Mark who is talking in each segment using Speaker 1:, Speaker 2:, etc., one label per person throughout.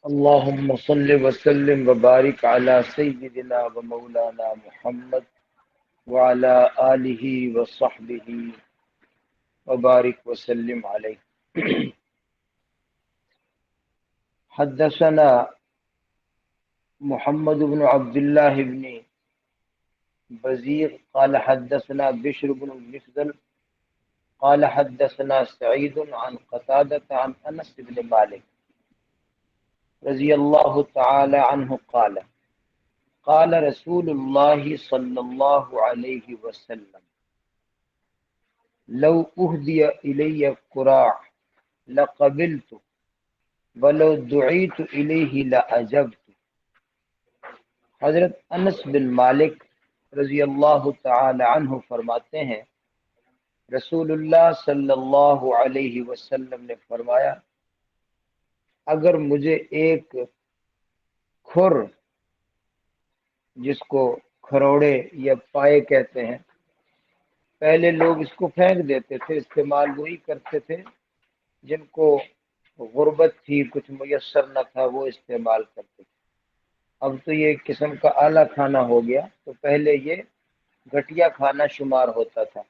Speaker 1: اللهم صل وسلم وبارك على سيدنا ومولانا محمد وعلى آله وصحبه وبارك وسلم عليه. حدثنا محمد بن عبد الله بن بزيغ قال حدثنا بشر بن المفضل قال حدثنا سعيد عن قتادة عن أنس بن مالك رضي الله تعالى عنه قال قال رسول الله صلى الله عليه وسلم لو أهدي إلي قراع لقبلت ولو دعيت إليه لأجبت. حضرت انس بن مالک رضی اللہ تعالی عنہ فرماتے ہیں رسول اللہ صلی اللہ علیہ وسلم نے فرمایا اگر مجھے ایک کھر، جس کو کھروڑے یا پائے کہتے ہیں، پہلے لوگ اس کو پھینک دیتے تھے، استعمال وہی کرتے تھے جن کو غربت تھی، کچھ میسر نہ تھا، وہ استعمال کرتے تھے. اب تو یہ ایک قسم کا اعلیٰ کھانا ہو گیا، تو پہلے یہ گھٹیا کھانا شمار ہوتا تھا.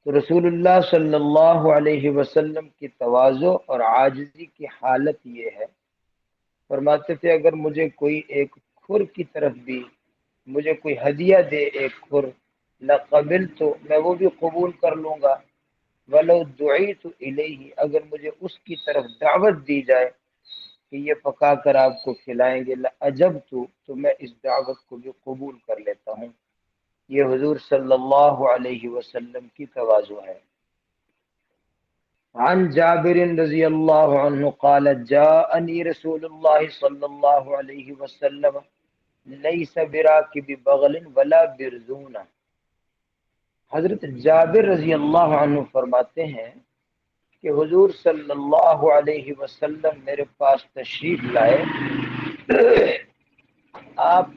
Speaker 1: تو رسول اللہ صلی اللہ علیہ وسلم کی تواضع اور عاجزی کی حالت یہ ہے، فرماتے تھے اگر مجھے کوئی ایک کھر کی طرف بھی مجھے کوئی ہدیہ دے، ایک کھر، لقبل تو میں وہ بھی قبول کر لوں گا، ولو دعیت الیہ اگر مجھے اس کی طرف دعوت دی جائے کہ یہ پکا کر آپ کو کھلائیں گے، لعجبت تو میں اس دعوت کو بھی قبول کر لیتا ہوں. یہ حضور صلی اللہ علیہ وسلم کی تواضع ہے. عن جابر رضی اللہ عنہ قال جاءنی رسول اللہ صلی اللہ علیہ وسلم لیس براکب بغل ولا برزون. حضرت جابر رضی اللہ عنہ فرماتے ہیں کہ حضور صلی اللہ علیہ وسلم میرے پاس تشریف لائے، آپ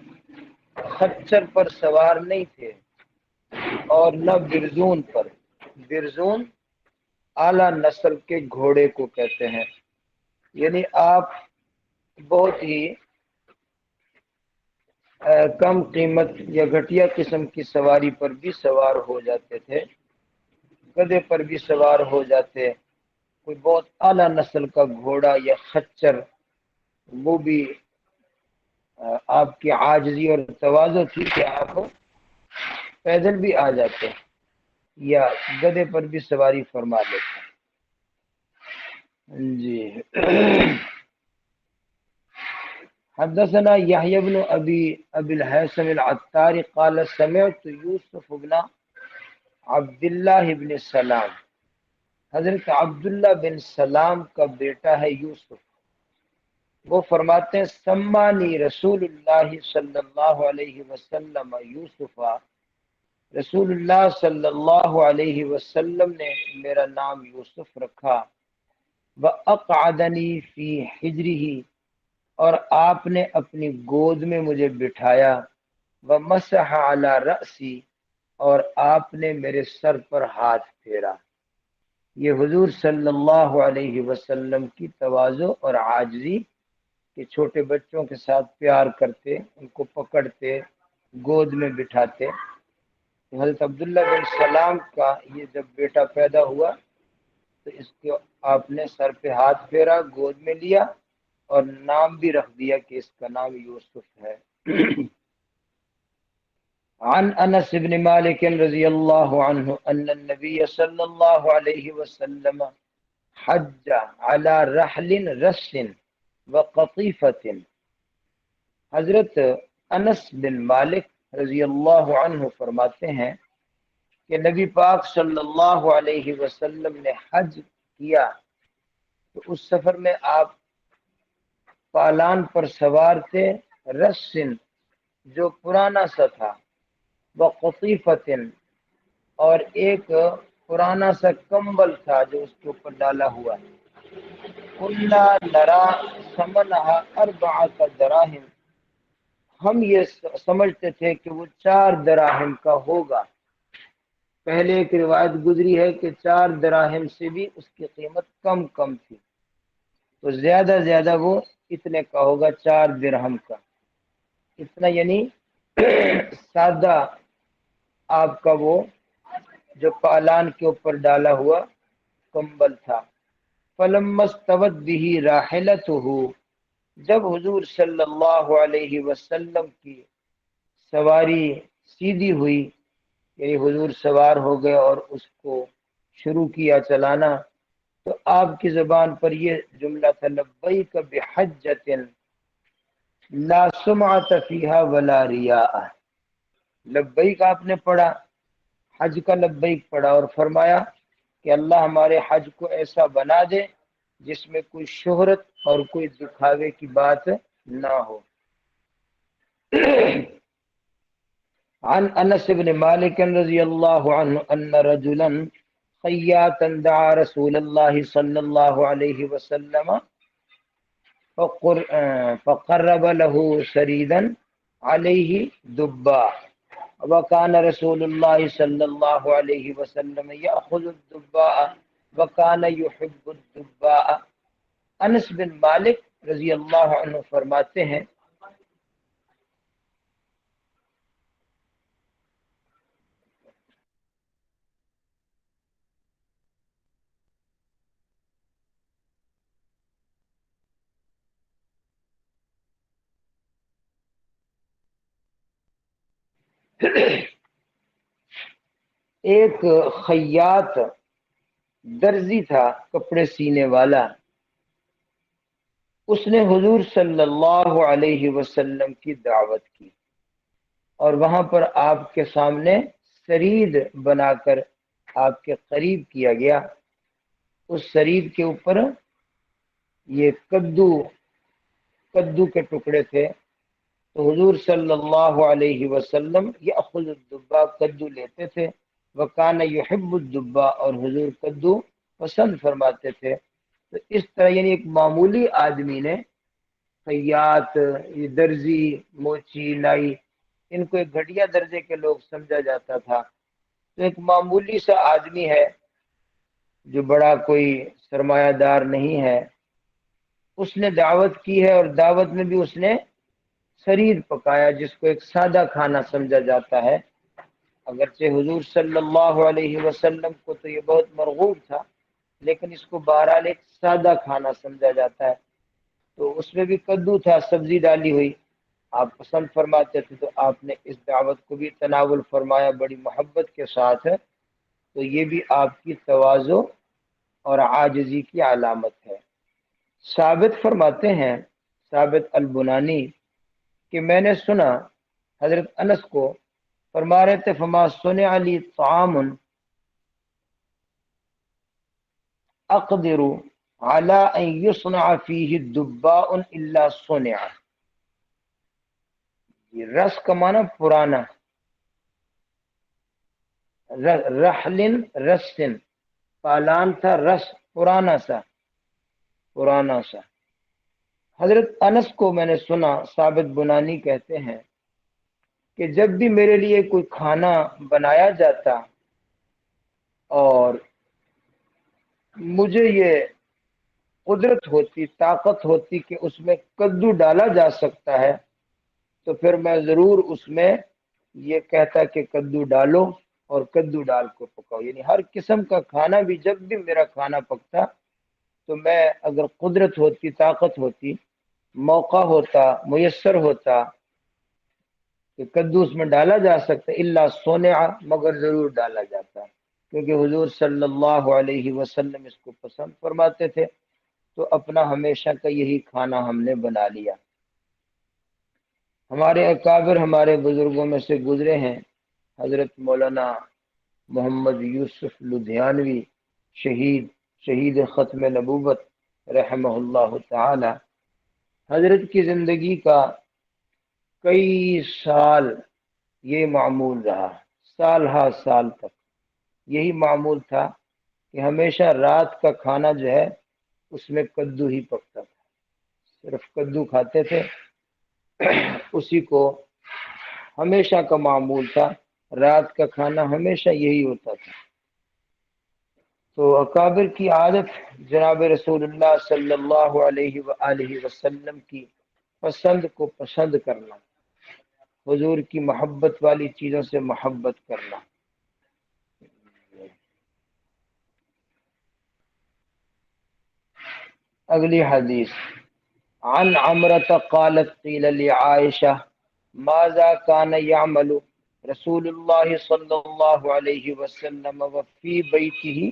Speaker 1: خچر پر سوار نہیں تھے اور نہ برزون پر. برزون اعلیٰ نسل کے گھوڑے کو کہتے ہیں، یعنی آپ بہت ہی کم قیمت یا گھٹیا قسم کی سواری پر بھی سوار ہو جاتے تھے، گدھے پر بھی سوار ہو جاتے، کوئی بہت اعلیٰ نسل کا گھوڑا یا خچر، وہ بھی آپ کی عاجزی اور تواضع تھی کہ آپ پیدل بھی آ جاتے یا گدھے پر بھی سواری فرما لیتے. جی. حدثنا يحيى بن ابي الهيثم العطار قال سمعت يوسف بن عبد الله بن سلام. حضرت عبداللہ بن سلام کا بیٹا ہے یوسف، وہ فرماتے ہیں سمانی رسول اللہ صلی اللہ علیہ وسلم یوسف، رسول اللہ صلی اللہ علیہ وسلم نے میرا نام یوسف رکھا. وَأَقْعَدَنِي فِي حِجْرِهِ اور آپ نے اپنی گود میں مجھے بٹھایا. وَمَسَحَ عَلَى رَأْسِي اور آپ نے میرے سر پر ہاتھ پھیرا. یہ حضور صلی اللہ علیہ وسلم کی تواضع اور عاجزی کہ چھوٹے بچوں کے ساتھ پیار کرتے، ان کو پکڑتے، گود میں بٹھاتے. حضرت عبداللہ بن سلام کا یہ جب بیٹا پیدا ہوا تو اس کو آپ نے سر پہ ہاتھ پھیرا، گود میں لیا اور نام بھی رکھ دیا کہ اس کا نام یوسف ہے. عن انس بن مالک رضی اللہ عنہ ان النبی صلی اللہ علیہ وسلم حج على رحل رس وقطیفۃ. حضرت انس بن مالک رضی اللہ عنہ فرماتے ہیں کہ نبی پاک صلی اللہ علیہ وسلم نے حج کیا تو اس سفر میں آپ پالان پر سوار تھے، رسن جو پرانا سا تھا، وقطیفۃ اور ایک پرانا سا کمبل تھا جو اس کے اوپر ڈالا ہوا ہے. کُنَّا نَرَىٰ ثَمَنَهَا 4 دراہم، ہم یہ سمجھتے تھے کہ وہ 4 دراہم کا ہوگا. پہلے ایک روایت گزری ہے کہ 4 دراہم سے بھی اس کی قیمت کم تھی. تو زیادہ زیادہ وہ اتنے کا ہوگا، 4 درہم کا، اتنا یعنی سادہ آپ کا وہ جو پالان کے اوپر ڈالا ہوا کمبل تھا۔ فلما استوت به راحلته، جب حضور صلی اللہ علیہ وسلم کی سواری سیدھی ہوئی، یعنی حضور سوار ہو گئے اور اس کو شروع کیا چلانا، تو آپ کی زبان پر یہ جملہ تھا، لبیک بحجۃ لا سمعۃ فیہا ولا ریاء۔ لبیک آپ نے پڑھا، حج کا لبیک پڑھا، اور فرمایا کہ اللہ ہمارے حج کو ایسا بنا دے جس میں کوئی شہرت اور کوئی دکھاوے کی بات نہ ہو۔ عن انس بن مالک رضی اللہ عنہ ان رجلا خیاطا دعا رسول اللہ صلی اللہ علیہ وسلم فقرب له سریدا علیہ دبا، وكان رسول الله صلى الله عليه وسلم يأخذ الدباء وكان يحب الدباء۔ انس بن مالک رضی اللہ عنہ فرماتے ہیں ایک خیاط درزی تھا، کپڑے سینے والا، اس نے حضور صلی اللہ علیہ وسلم کی دعوت کی اور وہاں پر آپ کے سامنے سرید بنا کر آپ کے قریب کیا گیا۔ اس سرید کے اوپر یہ کدو کے ٹکڑے تھے، تو حضور صلی اللہ علیہ وسلم یأخذ الدبا، کدو لیتے تھے، وکان یحب الدبا، اور حضور کدو پسند فرماتے تھے۔ تو اس طرح یعنی ایک معمولی آدمی نے، خیاط، یہ درزی، موچی، نائی، ان کو ایک گھٹیا درجے کے لوگ سمجھا جاتا تھا۔ تو ایک معمولی سا آدمی ہے جو بڑا کوئی سرمایہ دار نہیں ہے، اس نے دعوت کی ہے، اور دعوت میں بھی اس نے سرید پکایا، جس کو ایک سادہ کھانا سمجھا جاتا ہے۔ اگرچہ حضور صلی اللہ علیہ وسلم کو تو یہ بہت مرغوب تھا، لیکن اس کو بہرحال ایک سادہ کھانا سمجھا جاتا ہے۔ تو اس میں بھی کدو تھا، سبزی ڈالی ہوئی، آپ پسند فرماتے تھے، تو آپ نے اس دعوت کو بھی تناول فرمایا بڑی محبت کے ساتھ ہے۔ تو یہ بھی آپ کی تواضع اور عاجزی کی علامت ہے۔ ثابت فرماتے ہیں، ثابت البنانی، کہ میں نے سنا حضرت انس کو فرما رہے تھے، فما صنع لی طعام اقدر على ان يصنع فيه الدباء الا صنع۔ یہ رس کا معنی پرانا، رحل رسن، پالان تھا، رس پرانا سا، پرانا سا۔ حضرت انس کو میں نے سنا، ثابت بنانی کہتے ہیں کہ جب بھی میرے لیے کوئی کھانا بنایا جاتا اور مجھے یہ قدرت ہوتی، طاقت ہوتی کہ اس میں کدو ڈالا جا سکتا ہے، تو پھر میں ضرور اس میں یہ کہتا کہ کدو ڈالو اور کدو ڈال کو پکاؤ۔ یعنی ہر قسم کا کھانا بھی جب بھی میرا کھانا پکتا، تو میں اگر قدرت ہوتی، طاقت ہوتی، موقع ہوتا، میسر ہوتا کہ کدو اس میں ڈالا جا سکتا، الا صنع، مگر ضرور ڈالا جاتا، کیونکہ حضور صلی اللہ علیہ وسلم اس کو پسند فرماتے تھے۔ تو اپنا ہمیشہ کا یہی کھانا ہم نے بنا لیا۔ ہمارے اکابر، ہمارے بزرگوں میں سے گزرے ہیں، حضرت مولانا محمد یوسف لدھیانوی، شہید ختم نبوت رحمہ اللہ تعالی۔ حضرت کی زندگی کا کئی سال یہ معمول رہا، سال ہا سال تک یہی معمول تھا کہ ہمیشہ رات کا کھانا جو ہے اس میں کدو ہی پکتا تھا، صرف کدو کھاتے تھے، اسی کو ہمیشہ کا معمول تھا، رات کا کھانا ہمیشہ یہی ہوتا تھا۔ تو اکابر کی عادت جناب رسول اللہ صلی اللہ علیہ وآلہ وسلم کی پسند کو پسند کرنا، حضور کی محبت والی چیزوں سے محبت کرنا۔ اگلی حدیث، عن عمرة قالت قیل لعائشہ ماذا كان يعمل رسول اللہ صلی اللہ علیہ وسلم وفی بیتہ،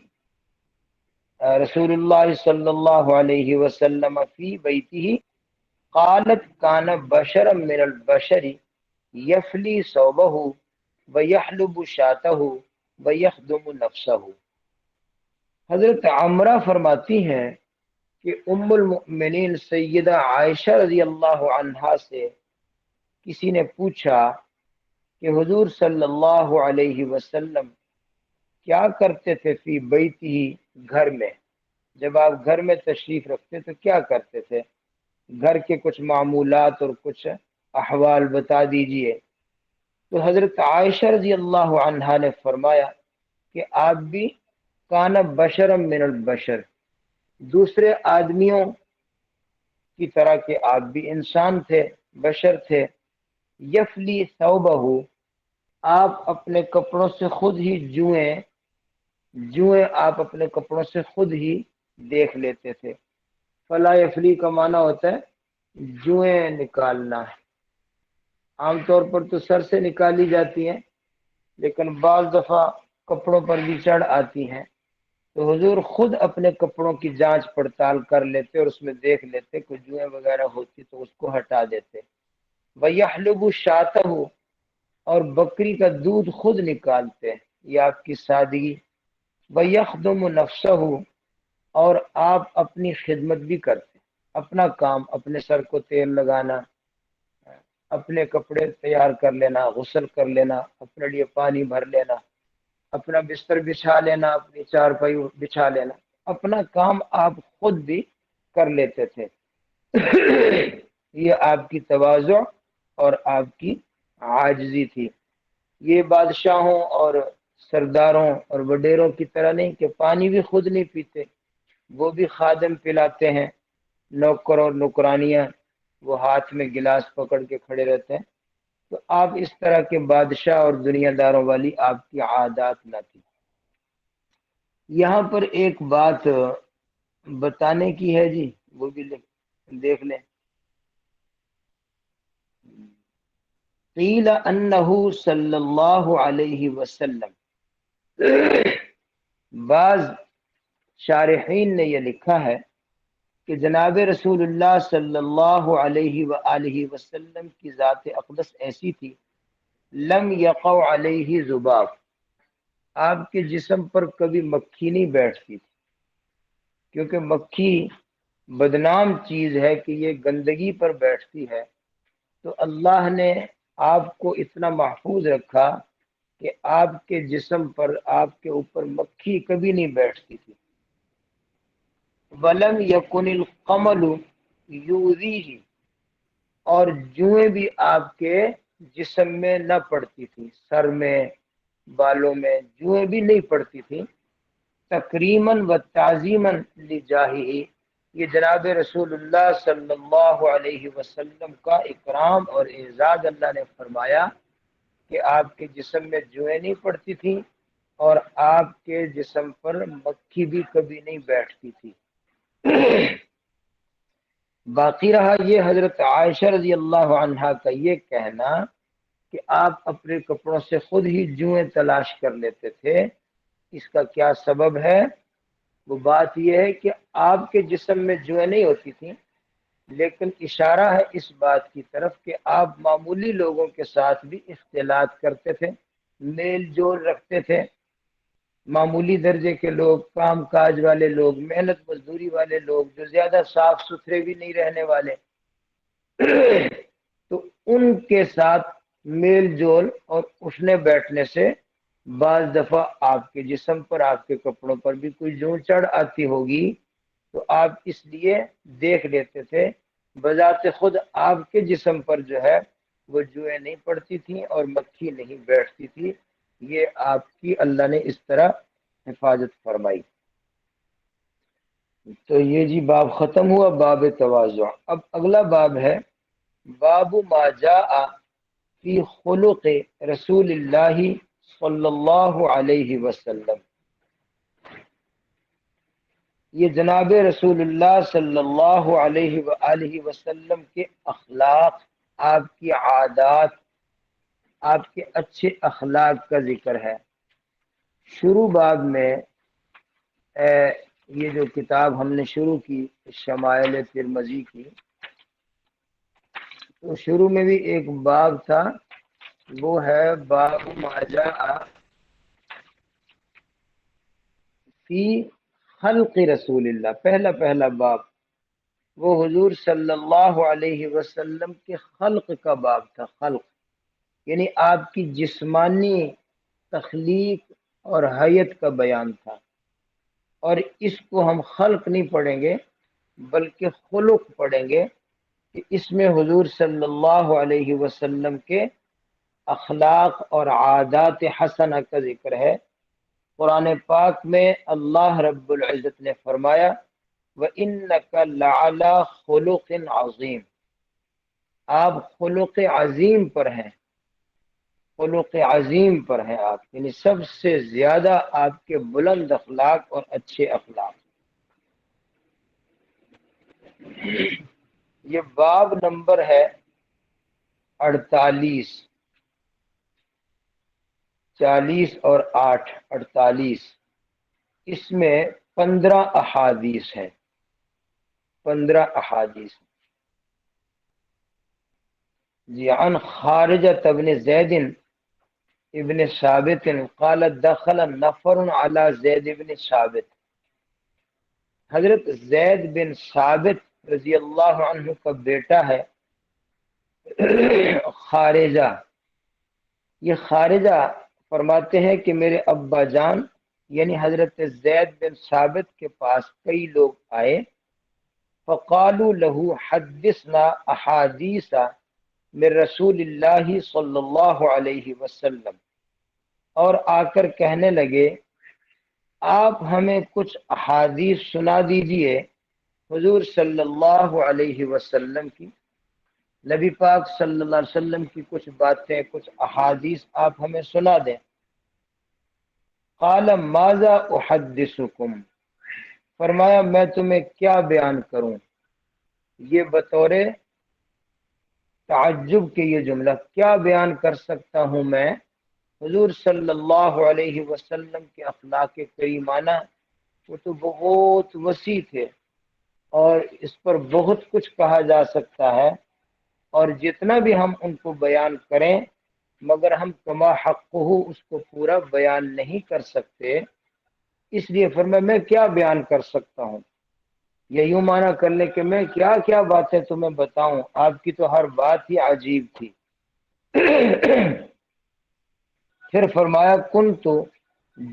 Speaker 1: رسول اللہ صلی اللہ علیہ وسلم فی بیتہ، قالت كان بشرا من البشر یفلی ثوبہ ویحلب شاتہ ویخدم نفسہ۔ حضرت عمرہ فرماتی ہیں کہ ام المؤمنین سیدہ عائشہ رضی اللہ عنہا سے کسی نے پوچھا کہ حضور صلی اللہ علیہ وسلم کیا کرتے تھے فی بیتی، گھر میں، جب آپ گھر میں تشریف رکھتے تو کیا کرتے تھے، گھر کے کچھ معمولات اور کچھ احوال بتا دیجئے۔ تو حضرت عائشہ رضی اللہ عنہا نے فرمایا کہ آپ بھی کان بشرا من البشر، دوسرے آدمیوں کی طرح کے آپ بھی انسان تھے، بشر تھے، یفلی ثوبہ، آپ اپنے کپڑوں سے خود ہی جوئیں آپ اپنے کپڑوں سے خود ہی دیکھ لیتے تھے۔ فلا یفلی کا معنی ہوتا ہے جوئیں نکالنا، عام طور پر تو سر سے نکالی جاتی ہیں لیکن بعض دفعہ کپڑوں پر بھی چڑھ آتی ہیں، تو حضور خود اپنے کپڑوں کی جانچ پڑتال کر لیتے اور اس میں دیکھ لیتے کوئی جوئیں وغیرہ ہوتی تو اس کو ہٹا دیتے۔ وَيَحْلُبُ شَاتَهُ، اور بکری کا دودھ خود نکالتے، یہ آپ کی سادگی۔ وَيَخْدُمُ نَفْسَهُ، اور آپ اپنی خدمت بھی کرتے، اپنا کام، اپنے سر کو تیل لگانا، اپنے کپڑے تیار کر لینا، غسل کر لینا، اپنے لیے پانی بھر لینا، اپنا بستر بچھا لینا، اپنی چارپائی بچھا لینا، اپنا کام آپ خود بھی کر لیتے تھے۔ یہ آپ کی تواضع اور آپ کی عاجزی تھی۔ یہ بادشاہوں اور سرداروں اور وڈیروں کی طرح نہیں کہ پانی بھی خود نہیں پیتے، وہ بھی خادم پلاتے ہیں، نوکر اور نوکرانیاں وہ ہاتھ میں گلاس پکڑ کے کھڑے رہتے ہیں۔ تو آپ اس طرح کے بادشاہ اور دنیا داروں والی آپ کی عادات نہ تھی۔ یہاں پر ایک بات بتانے کی ہے جی، وہ بھی دیکھ لیں۔ قیل انہ صلی اللہ علیہ وسلم، بعض شارحین نے یہ لکھا ہے کہ جناب رسول اللہ صلی اللہ علیہ وآلہ وسلم کی ذات اقدس ایسی تھی، لم یقع علیہ ذباب، آپ کے جسم پر کبھی مکھی نہیں بیٹھتی تھی، کیونکہ مکھی بدنام چیز ہے کہ یہ گندگی پر بیٹھتی ہے، تو اللہ نے آپ کو اتنا محفوظ رکھا کہ آپ کے جسم پر، آپ کے اوپر مکھی کبھی نہیں بیٹھتی تھی۔ وَلَمْ يَكُنِ الْقَمَلُ يُؤْذِيهِ، اور جوئیں بھی آپ کے جسم میں نہ پڑتی تھی، سر میں، بالوں میں جوئیں بھی نہیں پڑتی تھی۔ تکریماً و تعظیماً لجاہہ، یہ جناب رسول اللہ صلی اللہ علیہ وسلم کا اکرام اور اعزاز اللہ نے فرمایا کہ آپ کے جسم میں جوئیں نہیں پڑتی تھی اور آپ کے جسم پر مکھی بھی کبھی نہیں بیٹھتی تھی۔ باقی رہا یہ حضرت عائشہ رضی اللہ عنہا کا یہ کہنا کہ آپ اپنے کپڑوں سے خود ہی جوئیں تلاش کر لیتے تھے، اس کا کیا سبب ہے؟ وہ بات یہ ہے کہ آپ کے جسم میں جوئیں نہیں ہوتی تھیں، لیکن اشارہ ہے اس بات کی طرف کہ آپ معمولی لوگوں کے ساتھ بھی اختلاط کرتے تھے، میل جول رکھتے تھے۔ معمولی درجے کے لوگ، کام کاج والے لوگ، محنت مزدوری والے لوگ، جو زیادہ صاف ستھرے بھی نہیں رہنے والے، تو ان کے ساتھ میل جول اور اٹھنے بیٹھنے سے بعض دفعہ آپ کے جسم پر، آپ کے کپڑوں پر بھی کوئی جوں چڑھ آتی ہوگی تو آپ اس لیے دیکھ لیتے تھے۔ بذات خود آپ کے جسم پر جو ہے وہ جوئیں نہیں پڑتی تھیں اور مکھی نہیں بیٹھتی تھی، یہ آپ کی اللہ نے اس طرح حفاظت فرمائی۔ تو یہ جی باب ختم ہوا، باب تواضع۔ اب اگلا باب ہے باب ما جاء فی خلق رسول اللہ صلی اللہ علیہ وسلم۔ یہ جناب رسول اللہ صلی اللہ علیہ وآلہ وسلم کے اخلاق، آپ کی عادات، آپ کے اچھے اخلاق کا ذکر ہے۔ شروع باب میں یہ جو کتاب ہم نے شروع کی شمائل ترمذی کی، تو شروع میں بھی ایک باب تھا، وہ ہے باب ما جاء فی خلق رسول اللہ۔ پہلا باب وہ حضور صلی اللہ علیہ وسلم کے خلق کا باب تھا۔ خلق یعنی آپ کی جسمانی تخلیق اور حیت کا بیان تھا، اور اس کو ہم خلق نہیں پڑھیں گے بلکہ خلق پڑھیں گے، کہ اس میں حضور صلی اللہ علیہ وسلم کے اخلاق اور عادات حسنہ کا ذکر ہے۔ قرآن پاک میں اللہ رب العزت نے فرمایا وَإِنَّكَ لَعَلَىٰ خُلُقٍ عَظِيمٍ، آپ خلق عظیم پر ہیں، خلق عظیم پر ہیں آپ، یعنی سب سے زیادہ آپ کے بلند اخلاق اور اچھے اخلاق۔ یہ باب نمبر ہے 48، 40 اور 8، 48۔ اس میں 15 احادیث ہے، 15 احادیث۔ جی عن خارجہ بن زید ابن ثابت قال دخل نفر على زید بن ثابت۔ حضرت زید بن ثابت رضی اللہ عنہ کا بیٹا ہے خارجہ۔ یہ خارجہ فرماتے ہیں کہ میرے ابا جان یعنی حضرت زید بن ثابت کے پاس کئی لوگ آئے، فقالوا له حدثنا احادیث من رسول اللہ صلی اللہ علیہ وسلم، اور آ کر کہنے لگے آپ ہمیں کچھ احادیث سنا دیجئے حضور صلی اللہ علیہ وسلم کی، نبی پاک صلی اللہ علیہ وسلم کی کچھ باتیں، کچھ احادیث آپ ہمیں سنا دیں۔ قال ماذا احدثکم، فرمایا میں تمہیں کیا بیان کروں۔ یہ بطور تعجب کے یہ جملہ، کیا بیان کر سکتا ہوں میں حضور صلی اللہ علیہ وسلم کے اخلاق کریمانہ، وہ تو بہت وسیع تھے اور اس پر بہت کچھ کہا جا سکتا ہے، اور جتنا بھی ہم ان کو بیان کریں مگر ہم کما حقہ اس کو پورا بیان نہیں کر سکتے، اس لیے فرمایا میں کیا بیان کر سکتا ہوں۔ یہ یوں معنی کر لیں کہ میں کیا کیا باتیں تمہیں بتاؤں، آپ کی تو ہر بات ہی عجیب تھی۔ پھر فرمایا کن تو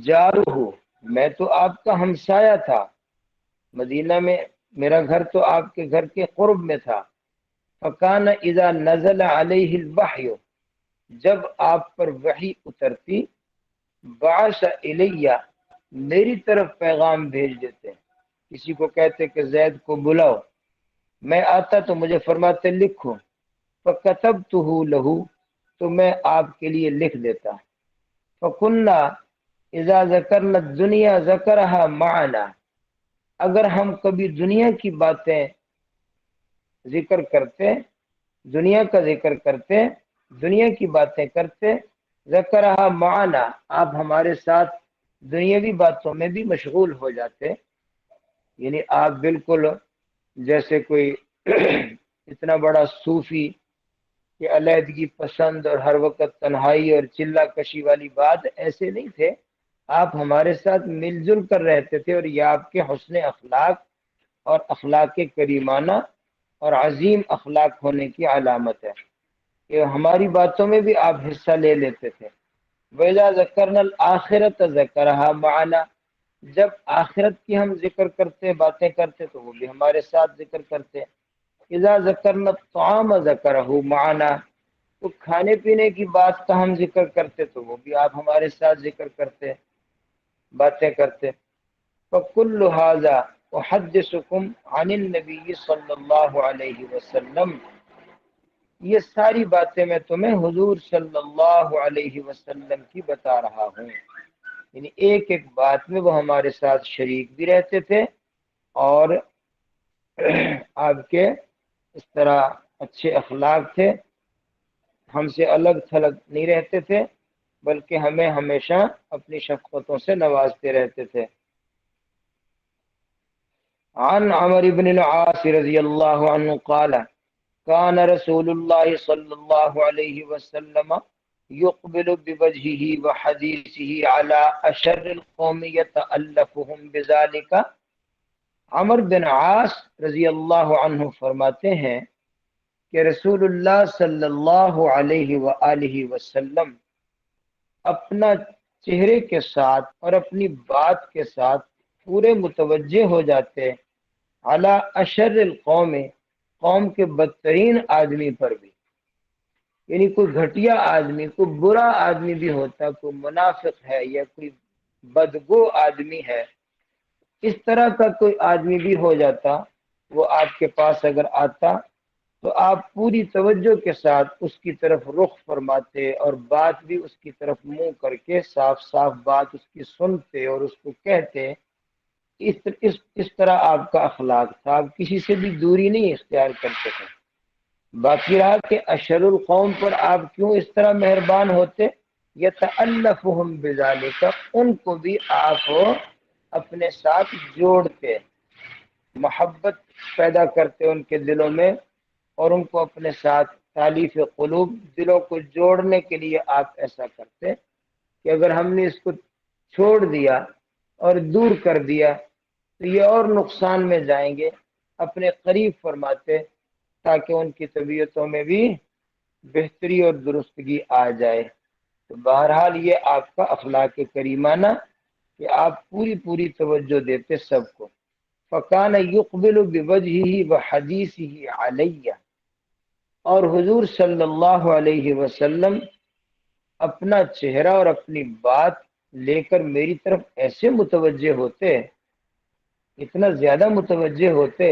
Speaker 1: جارہ، میں تو آپ کا ہمسایہ تھا، مدینہ میں میرا گھر تو آپ کے گھر کے قرب میں تھا۔ فکان اذا نزل علیہ الوحی، جب آپ پر وحی اترتی، بعث الیہ، میری طرف پیغام بھیج دیتے، کسی کو کہتے کہ زید کو بلاؤ، میں آتا تو مجھے فرماتے لکھو، فکتبتہ لہ، تو میں آپ کے لیے لکھ دیتا۔ فَقُلْنَا اذا ذکرنا الدنیا ذکرہا معنا، اگر ہم کبھی دنیا کی باتیں ذکر کرتے، دنیا کا ذکر کرتے، دنیا کی باتیں کرتے، ذکرہا معنا، آپ ہمارے ساتھ دنیاوی باتوں میں بھی مشغول ہو جاتے، یعنی آپ بالکل جیسے کوئی اتنا بڑا صوفی کہ علیحدگی پسند اور ہر وقت تنہائی اور چلہ کشی والی بات، ایسے نہیں تھے، آپ ہمارے ساتھ مل جل کر رہتے تھے، اور یہ آپ کے حسن اخلاق اور اخلاق کریمانہ اور عظیم اخلاق ہونے کی علامت ہے کہ ہماری باتوں میں بھی آپ حصہ لے لیتے تھے۔ وَإِذَا ذَكَرْنَا الْآخِرَةَ ذَكَرَهَا مَعَنَا، جب آخرت کی ہم ذکر کرتے، باتیں کرتے، تو وہ بھی ہمارے ساتھ ذکر کرتے۔ اذا ذکرنا الطعام ذکرہ معنا، تو کھانے پینے کی بات کا ہم ذکر کرتے تو وہ بھی آپ ہمارے ساتھ ذکر کرتے، باتیں کرتے۔ فکل ھذا، احدثکم عن النبی صلی اللہ علیہ وسلم، یہ ساری باتیں میں تمہیں حضور صلی اللہ علیہ وسلم کی بتا رہا ہوں۔ یعنی ایک ایک بات میں وہ ہمارے ساتھ شریک بھی رہتے تھے، اور آپ کے اس طرح اچھے اخلاق تھے، ہم سے الگ تھلگ نہیں رہتے تھے، بلکہ ہمیں ہمیشہ اپنی شفقتوں سے نوازتے رہتے تھے۔ عن عمر بن العاص رضی اللہ عنہ قال كان رسول الله صلى الله عليه وسلم يقبل بوجهه وحديثه على أشر القوم يتألفهم بذلك۔ عمر بن عاص رضی اللہ عنہ فرماتے ہیں کہ رسول اللہ صلی اللہ علیہ وآلہ وسلم اپنا چہرے کے ساتھ اور اپنی بات کے ساتھ پورے متوجہ ہو جاتے علی اشر القوم، قوم کے بدترین آدمی پر بھی۔ یعنی کوئی گھٹیا آدمی، کوئی برا آدمی بھی ہوتا، کوئی منافق ہے یا کوئی بدگو آدمی ہے، اس طرح کا کوئی آدمی بھی ہو جاتا، وہ آپ کے پاس اگر آتا تو آپ پوری توجہ کے ساتھ اس کی طرف رخ فرماتے اور بات بھی اس کی طرف منہ کر کے صاف صاف بات اس کی سنتے اور اس کو کہتے۔ اس طرح آپ کا اخلاق تھا، آپ کسی سے بھی دوری نہیں اختیار کرتے تھے۔ باقی رہا کہ اشر القوم پر آپ کیوں اس طرح مہربان ہوتے؟ یتألفہم بذالک، ان کو بھی آپ اپنے ساتھ جوڑتے، محبت پیدا کرتے ان کے دلوں میں، اور ان کو اپنے ساتھ تالیف قلوب، دلوں کو جوڑنے کے لیے آپ ایسا کرتے کہ اگر ہم نے اس کو چھوڑ دیا اور دور کر دیا تو یہ اور نقصان میں جائیں گے، اپنے قریب فرماتے تاکہ ان کی طبیعتوں میں بھی بہتری اور درستگی آ جائے۔ تو بہرحال یہ آپ کا اخلاق کریمانہ کہ آپ پوری توجہ دیتے سب کو۔ فکان یقبل بوجہہ وحدیثہ علیہ، اور حضور صلی اللہ علیہ وسلم اپنا چہرہ اور اپنی بات لے کر میری طرف ایسے متوجہ ہوتے، اتنا زیادہ متوجہ ہوتے،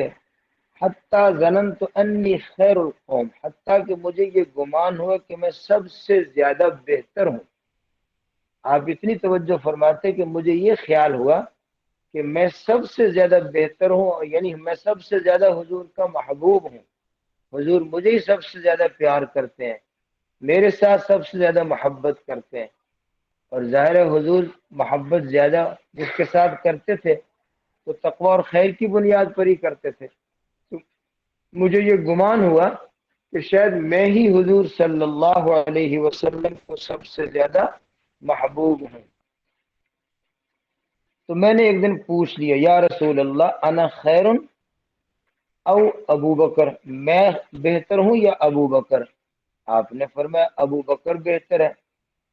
Speaker 1: حتیٰ ظننت انی خیر القوم، حتیٰ کہ مجھے یہ گمان ہوا کہ میں سب سے زیادہ بہتر ہوں۔ آپ اتنی توجہ فرماتے کہ مجھے یہ خیال ہوا کہ میں سب سے زیادہ بہتر ہوں، یعنی میں سب سے زیادہ حضور کا محبوب ہوں، حضور مجھے ہی سب سے زیادہ پیار کرتے ہیں، میرے ساتھ سب سے زیادہ محبت کرتے ہیں۔ اور ظاہر ہے حضور محبت زیادہ جس کے ساتھ کرتے تھے تو تقوی اور خیر کی بنیاد پر ہی کرتے تھے۔ تو مجھے یہ گمان ہوا کہ شاید میں ہی حضور صلی اللہ علیہ وسلم کو سب سے زیادہ محبوب ہوں۔ تو میں نے ایک دن پوچھ لیا، یا رسول اللہ انا خیر او ابو بکر، میں بہتر ہوں یا ابو بکر؟ آپ نے فرمایا ابو بکر بہتر ہے۔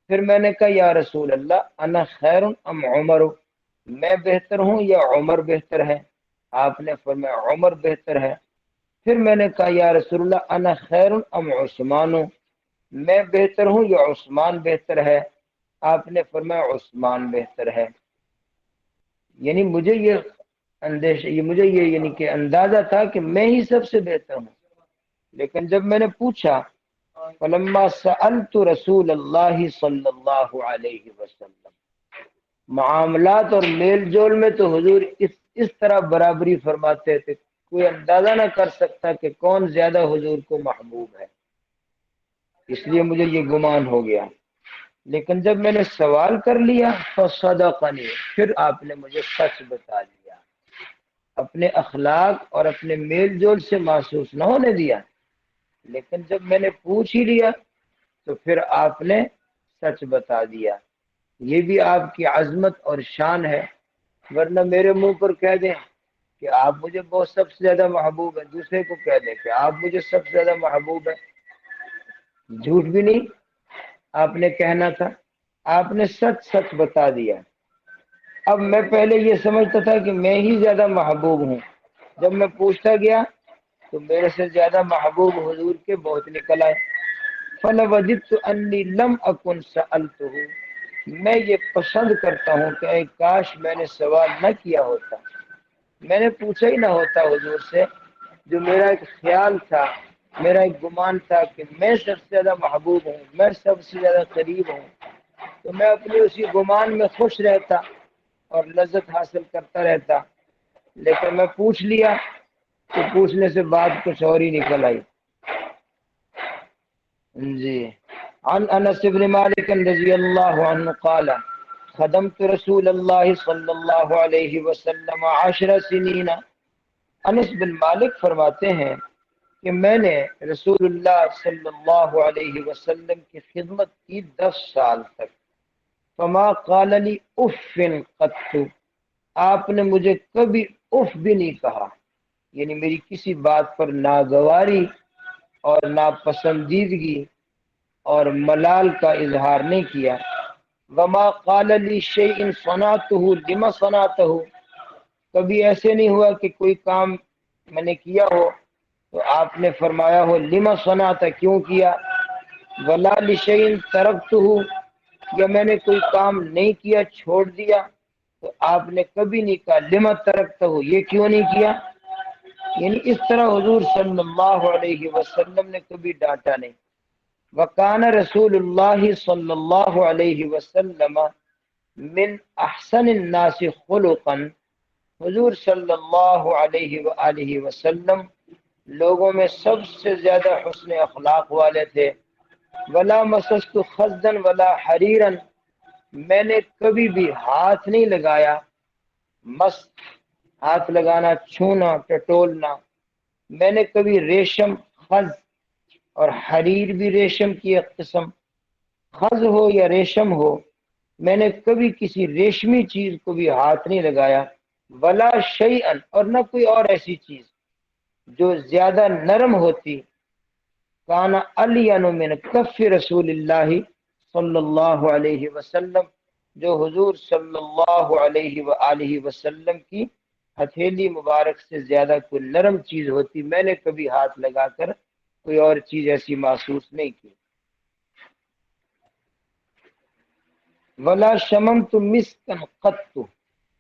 Speaker 1: پھر میں نے کہا یا رسول اللہ انا خیر ام عمر، میں بہتر ہوں یا عمر بہتر ہے؟ آپ نے فرمایا عمر بہتر ہے۔ پھر میں نے کہا یا رسول اللہ انا خیر ام عثمان، میں بہتر ہوں یا عثمان بہتر ہے؟ آپ نے فرمایا عثمان بہتر ہے۔ یعنی مجھے یہ یعنی کہ اندازہ تھا کہ میں ہی سب سے بہتر ہوں، لیکن جب میں نے پوچھا فلما سألت رسول اللہ صلی اللہ علیہ وسلم، معاملات اور میل جول میں تو حضور اس طرح برابری فرماتے تھے، کوئی اندازہ نہ کر سکتا کہ کون زیادہ حضور کو محبوب ہے، اس لیے مجھے یہ گمان ہو گیا۔ لیکن جب میں نے سوال کر لیا فصدقنی، پھر آپ نے مجھے سچ بتا دیا، اپنے اخلاق اور اپنے میل جول سے محسوس نہ ہونے دیا، لیکن جب میں نے پوچھ ہی لیا تو پھر آپ نے سچ بتا دیا۔ یہ بھی آپ کی عظمت اور شان ہے، ورنہ میرے منہ پر کہہ دیں کہ آپ مجھے بہت سب سے زیادہ محبوب ہے، دوسرے کو کہہ دیں کہ آپ مجھے سب سے زیادہ محبوب ہے، جھوٹ بھی نہیں آپ نے کہنا تھا، آپ نے سچ سچ بتا دیا۔ اب میں پہلے یہ سمجھتا تھا کہ میں ہی زیادہ محبوب ہوں، جب میں پوچھتا گیا تو میرے سے زیادہ محبوب حضور کے بہت نکل آئے۔ فَلَوَدِدْتُ أَنِّي لَمْ أَكُنْ سَأَلْتُهُ، میں یہ پسند کرتا ہوں کہ اے کاش میں نے سوال نہ کیا ہوتا، میں نے پوچھا ہی نہ ہوتا حضور سے، جو میرا ایک خیال تھا، میرا ایک گمان تھا کہ میں سب سے زیادہ محبوب ہوں، میں سب سے زیادہ قریب ہوں، تو میں اپنے اسی گمان میں خوش رہتا اور لذت حاصل کرتا رہتا، لیکن میں پوچھ لیا تو پوچھنے سے بات کچھ اور ہی نکل آئی۔ جی، عن انس بن مالک رضی اللہ عنہ قال خدمت رسول اللہ صلی اللہ علیہ وسلم 10 سنین۔ انس بن مالک فرماتے ہیں کہ میں نے رسول اللہ صلی اللہ علیہ وسلم کی خدمت کی 10 سال تک۔ فما قال لی اف قط، آپ نے مجھے کبھی اف بھی نہیں کہا، یعنی میری کسی بات پر ناگواری اور ناپسندیدگی اور ملال کا اظہار نہیں کیا۔ وما قال لی شیء صنعته لما صنعته، کبھی ایسے نہیں ہوا کہ کوئی کام میں نے کیا ہو تو آپ نے فرمایا ہو لما صنعت، کیوں کیا۔ ولا لشیء ترکته، یا میں نے کوئی کام نہیں کیا چھوڑ دیا تو آپ نے کبھی نہیں کہا لما ترکتہ، یہ کیوں نہیں کیا، یعنی اس طرح حضور صلی اللہ علیہ وسلم نے کبھی ڈانٹا نہیں۔ وکان رسول اللہ صلی اللہ علیہ وسلم من احسن الناس خلقا، حضور صلی اللہ علیہ وآلہ وسلم لوگوں میں سب سے زیادہ حسن اخلاق والے تھے۔ ولا مسست خدا ولا حریرا، میں نے کبھی بھی ہاتھ نہیں لگایا، مس ہاتھ لگانا، چھونا، ٹٹولنا، میں نے کبھی ریشم، خز اور حریر بھی ریشم کی ایک قسم، خز ہو یا ریشم ہو، میں نے کبھی کسی ریشمی چیز کو بھی ہاتھ نہیں لگایا۔ ولا شیئن، اور نہ کوئی اور ایسی چیز جو زیادہ نرم ہوتی، کانا الین من کف رسول اللہ صلی اللہ علیہ وسلم، جو حضور صلی اللہ علیہ وآلہ وسلم کی ہتھیلی مبارک سے زیادہ کوئی نرم چیز ہوتی، میں نے کبھی ہاتھ لگا کر کوئی اور چیز ایسی محسوس نہیں کی۔ ولا شممت مسکا قط،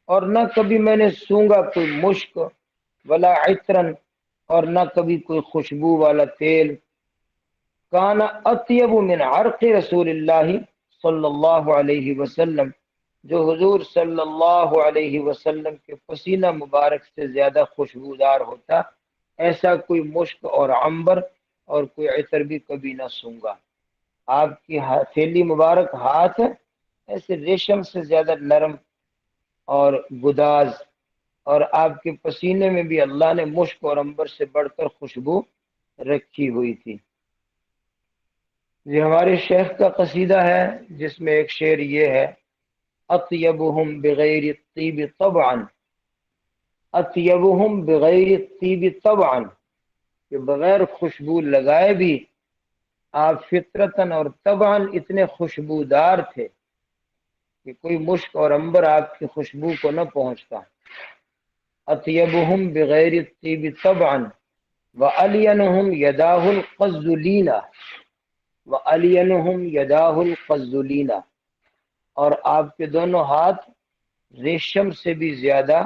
Speaker 1: اور نہ کبھی میں نے سونگا کوئی مشک، ولا عطرن، اور نہ کبھی کوئی خوشبو والا تیل، کان اطیب من عرق رسول اللہ صلی اللہ علیہ وسلم، جو حضور صلی اللہ علیہ وسلم کے پسینہ مبارک سے زیادہ خوشبودار ہوتا، ایسا کوئی مشک اور عنبر اور کوئی عطر بھی کبھی نہ سونگا۔ آپ کی ہتھیلی مبارک ہاتھ ایسے ریشم سے زیادہ نرم اور گداز، اور آپ کے پسینے میں بھی اللہ نے مشک اور عنبر سے بڑھ کر خوشبو رکھی ہوئی تھی۔ یہ ہمارے شیخ کا قصیدہ ہے جس میں ایک شعر یہ ہے، اطیبہم بغیر الطیب طبعا، اطیبہم بغیر الطیب طبعا، کہ بغیر خوشبو لگائے بھی آپ فطرتاً اور طبعاً اتنے خوشبودار تھے کہ کوئی مشک اور عنبر آپ کی خوشبو کو نہ پہنچتا۔ اطیبہم بغیر الطیب طبعا وَأَلْيَنُهُمْ يَدَاهُ الْقَزُّلِينَ، وَأَلْيَنُهُمْ يَدَاهُ الْقَزُّلِينَ، اور آپ کے دونوں ہاتھ ریشم سے بھی زیادہ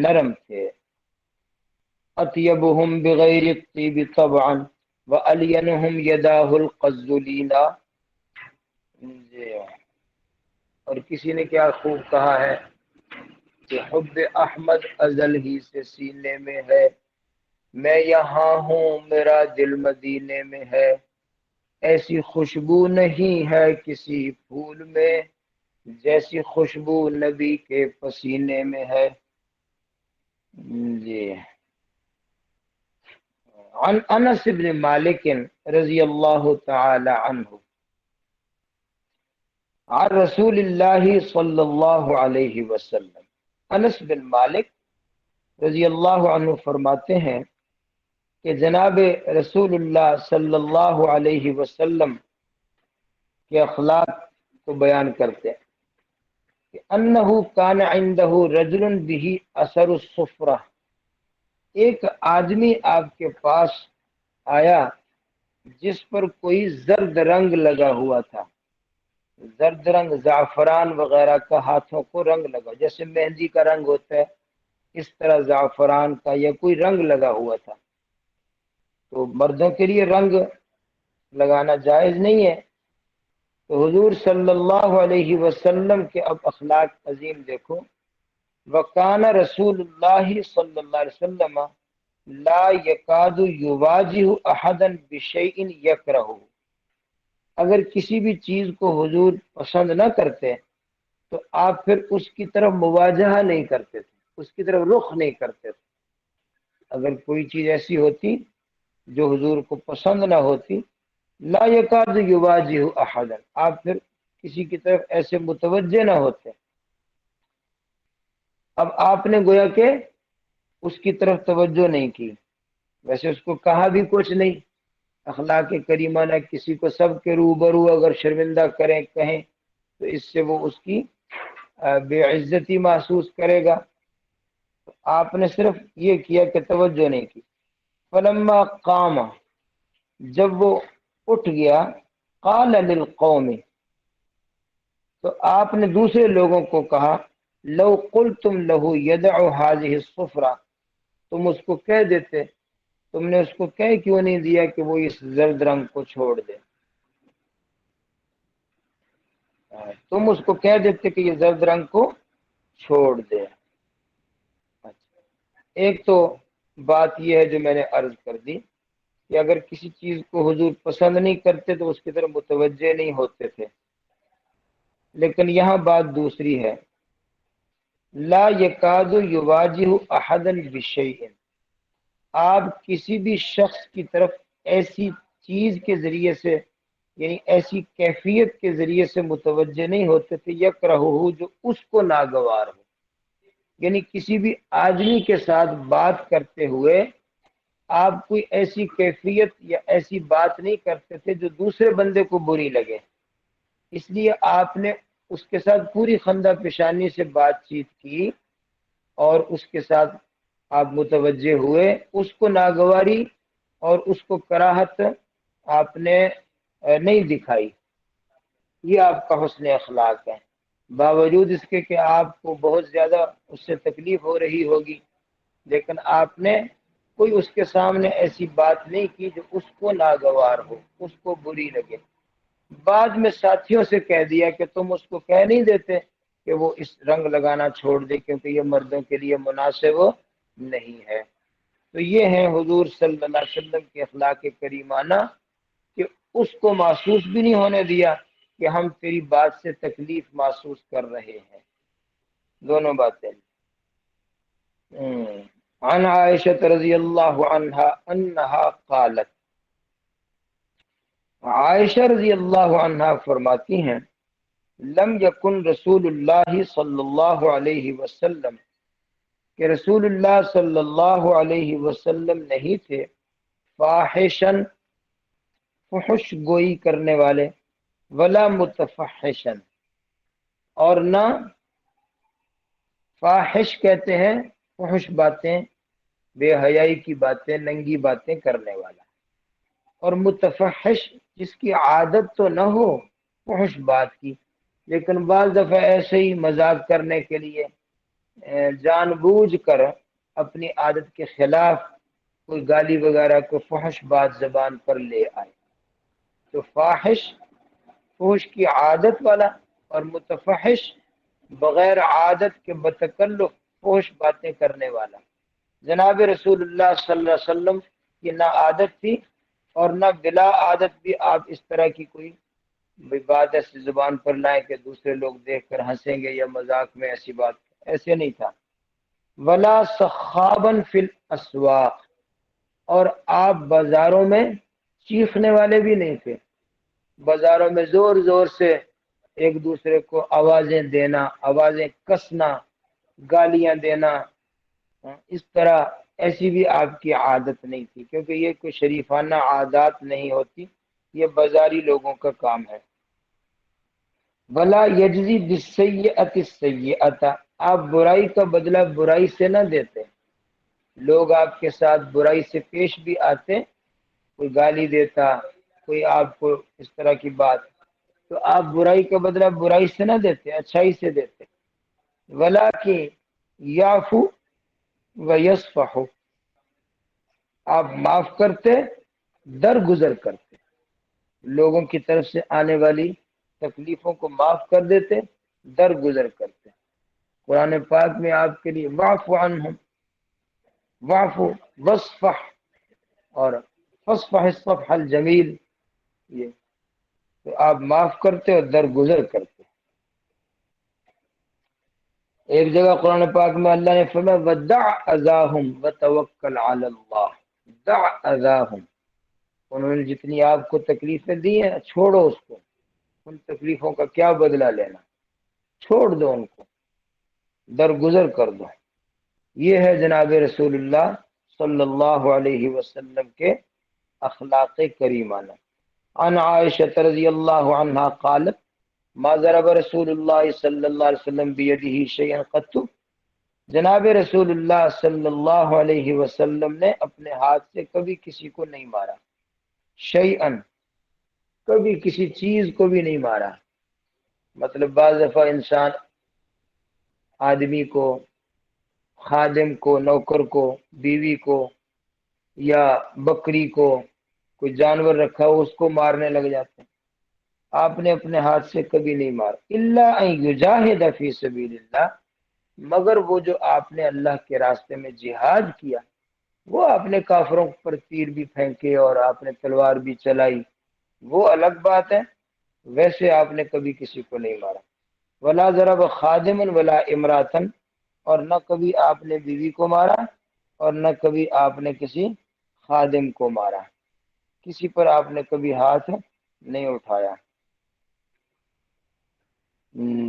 Speaker 1: نرم تھے۔ اطیبہم بغیر الطیب طبعا وَأَلْيَنُهُمْ يَدَاهُ الْقَزُّلِينَ۔ اور کسی نے کیا خوب کہا ہے کہ حب احمد ازل ہی سے سینے میں ہے، میں یہاں ہوں میرا دل مدینے میں ہے، ایسی خوشبو نہیں ہے کسی پھول میں جیسی خوشبو نبی کے پسینے میں ہے۔ جی، عن انس بن مالک رضی اللہ تعالی عنہ عن رسول اللہ صلی اللہ علیہ وسلم، انس بن مالک رضی اللہ عنہ فرماتے ہیں کہ جناب رسول اللہ صلی اللہ علیہ وسلم کے اخلاق کو بیان کرتے ہیں کہ انہو کان عندہ رجل بہ اثر الصفرہ، ایک آدمی آپ کے پاس آیا جس پر کوئی زرد رنگ لگا ہوا تھا، زرد رنگ زعفران وغیرہ کا ہاتھوں کو رنگ لگا، جیسے مہندی کا رنگ ہوتا ہے اس طرح زعفران کا یا کوئی رنگ لگا ہوا تھا، تو مردوں کے لیے رنگ لگانا جائز نہیں ہے۔ تو حضور صلی اللہ علیہ وسلم کے اب اخلاق عظیم دیکھو، وکان رسول اللہ صلی اللہ علیہ وسلم لا یکاد یواجہ احدا بشیء یکرہ، اگر کسی بھی چیز کو حضور پسند نہ کرتے تو آپ پھر اس کی طرف مواجہہ نہیں کرتے تھے، اس کی طرف رخ نہیں کرتے تھے۔ اگر کوئی چیز ایسی ہوتی جو حضور کو پسند نہ ہوتی، لا یکاد یواجہ احدا، آپ پھر کسی کی طرف ایسے متوجہ نہ ہوتے۔ اب آپ نے گویا کہ اس کی طرف توجہ نہیں کی، ویسے اس کو کہا بھی کچھ نہیں، اخلاق کریمہ نہ کسی کو سب کے روبرو اگر شرمندہ کریں کہیں تو اس سے وہ اس کی بے عزتی محسوس کرے گا، تو آپ نے صرف یہ کیا کہ توجہ نہیں کی۔ فلما قام، جب وہ اٹھ گیا، قال للقوم، تو آپ نے دوسرے لوگوں کو کہا، لو قلتم له يدع هذه الصفرہ، تم اس کو کہہ دیتے، تم نے اس کو کہہ کیوں نہیں دیا کہ وہ اس زرد رنگ کو چھوڑ دے، تم اس کو کہہ دیتے کہ یہ زرد رنگ کو چھوڑ دے۔ ایک تو بات یہ ہے جو میں نے عرض کر دی کہ اگر کسی چیز کو حضور پسند نہیں کرتے تو اس کی طرف متوجہ نہیں ہوتے تھے، لیکن یہاں بات دوسری ہے، لا یکاد یواجہ احدا بشیء، آپ کسی بھی شخص کی طرف ایسی چیز کے ذریعے سے، یعنی ایسی کیفیت کے ذریعے سے متوجہ نہیں ہوتے تھے، یکرہہ، جو اس کو ناگوار ہو، یعنی کسی بھی آدمی کے ساتھ بات کرتے ہوئے آپ کوئی ایسی کیفیت یا ایسی بات نہیں کرتے تھے جو دوسرے بندے کو بری لگے، اس لیے آپ نے اس کے ساتھ پوری خندہ پیشانی سے بات چیت کی اور اس کے ساتھ آپ متوجہ ہوئے، اس کو ناگواری اور اس کو کراہت آپ نے نہیں دکھائی، یہ آپ کا حسن اخلاق ہے، باوجود اس کے کہ آپ کو بہت زیادہ اس سے تکلیف ہو رہی ہوگی، لیکن آپ نے کوئی اس کے سامنے ایسی بات نہیں کی جو اس کو ناگوار ہو، اس کو بری لگے۔ بعد میں ساتھیوں سے کہہ دیا کہ تم اس کو کہہ نہیں دیتے کہ وہ اس رنگ لگانا چھوڑ دے کیونکہ یہ مردوں کے لیے مناسب نہیں ہے۔ تو یہ ہے حضور صلی اللہ علیہ وسلم کے اخلاق کریمانہ کہ اس کو محسوس بھی نہیں ہونے دیا کہ ہم تیری بات سے تکلیف محسوس کر رہے ہیں، دونوں باتیں۔ عن عائشہ رضی اللہ عنہا انہا قالت، عائشہ رضی اللہ عنہا فرماتی ہیں، لم یکن رسول اللہ صلی اللہ علیہ وسلم، کہ رسول اللہ صلی اللہ علیہ وسلم نہیں تھے، فاحشن، فحش گوئی کرنے والے، ولا متفحشن، اور نہ فاحش کہتے ہیں فحش باتیں، بے حیائی کی باتیں، ننگی باتیں کرنے والا، اور متفحش جس کی عادت تو نہ ہو فحش بات کی، لیکن بعض دفعہ ایسے ہی مذاق کرنے کے لیے جان بوجھ کر اپنی عادت کے خلاف کوئی گالی وغیرہ کو فحش بات زبان پر لے آئے، تو فاحش فحش کی عادت والا، اور متفحش بغیر عادت کے بتکلف فحش باتیں کرنے والا۔ جناب رسول اللہ صلی اللہ علیہ وسلم کی نہ عادت تھی اور نہ بلا عادت بھی آپ اس طرح کی کوئی بات ایسی زبان پر لائیں کہ دوسرے لوگ دیکھ کر ہنسیں گے یا مذاق میں ایسی بات، ایسے نہیں تھا۔ ولا سخابا فی الاسواق، اور آپ بازاروں میں چیخنے والے بھی نہیں تھے، بازاروں میں زور زور سے ایک دوسرے کو آوازیں دینا، آوازیں کسنا، گالیاں دینا، اس طرح ایسی بھی آپ کی عادت نہیں تھی، کیونکہ یہ کوئی شریفانہ عادات نہیں ہوتی، یہ بازاری لوگوں کا کام ہے۔ ولا یجزی بالسیئۃ السیئۃ، آپ برائی کا بدلہ برائی سے نہ دیتے، لوگ آپ کے ساتھ برائی سے پیش بھی آتے، کوئی گالی دیتا، کوئی آپ کو اس طرح کی بات، تو آپ برائی کا بدلہ برائی سے نہ دیتے، اچھائی سے دیتے۔ ولیکن یعفو، ویصفح، آپ معاف کرتے، درگزر کرتے، لوگوں کی طرف سے آنے والی تکلیفوں کو معاف کر دیتے، درگزر کرتے۔ قرآن پاک میں آپ کے لیے واعف عنہم، واعف، وصفح اور فصفح الصفح الجمیل، یہ تو آپ معاف کرتے اور درگزر کرتے۔ ایک جگہ قرآن پاک میں اللہ نے فرمایا ودع اذاہم وتوکل علی اللہ، دع اذاہم، انہوں نے جتنی آپ کو تکلیفیں دی ہیں چھوڑو اس کو، ان تکلیفوں کا کیا بدلہ لینا، چھوڑ دو ان کو، درگزر کر دو۔ یہ ہے جناب رسول اللہ صلی اللہ علیہ وسلم کے اخلاق کریمانہ۔ عن عائشہ رضی اللہ عنہا قالت ما ضرب رسول اللہ صلی اللہ علیہ وسلم بیدہ شیئا قط، جناب رسول اللہ صلی اللہ علیہ وسلم نے اپنے ہاتھ سے کبھی کسی کو نہیں مارا، شیئا، کبھی کسی چیز کو بھی نہیں مارا۔ مطلب بعض دفعہ انسان آدمی کو، خادم کو، نوکر کو، بیوی کو یا بکری کو، کوئی جانور رکھا ہو اس کو مارنے لگ جاتے ہیں، آپ نے اپنے ہاتھ سے کبھی نہیں مارا۔ الا ان یجاہد فی سبیل اللہ، مگر وہ جو آپ نے اللہ کے راستے میں جہاد کیا، وہ آپ نے کافروں پر تیر بھی پھینکے اور آپ نے تلوار بھی چلائی، وہ الگ بات ہے، ویسے آپ نے کبھی کسی کو نہیں مارا۔ ولا ضرب خادما ولا امراتن، اور نہ کبھی آپ نے بیوی کو مارا اور نہ کبھی آپ نے کسی خادم کو مارا، کسی پر آپ نے کبھی ہاتھ نہیں اٹھایا۔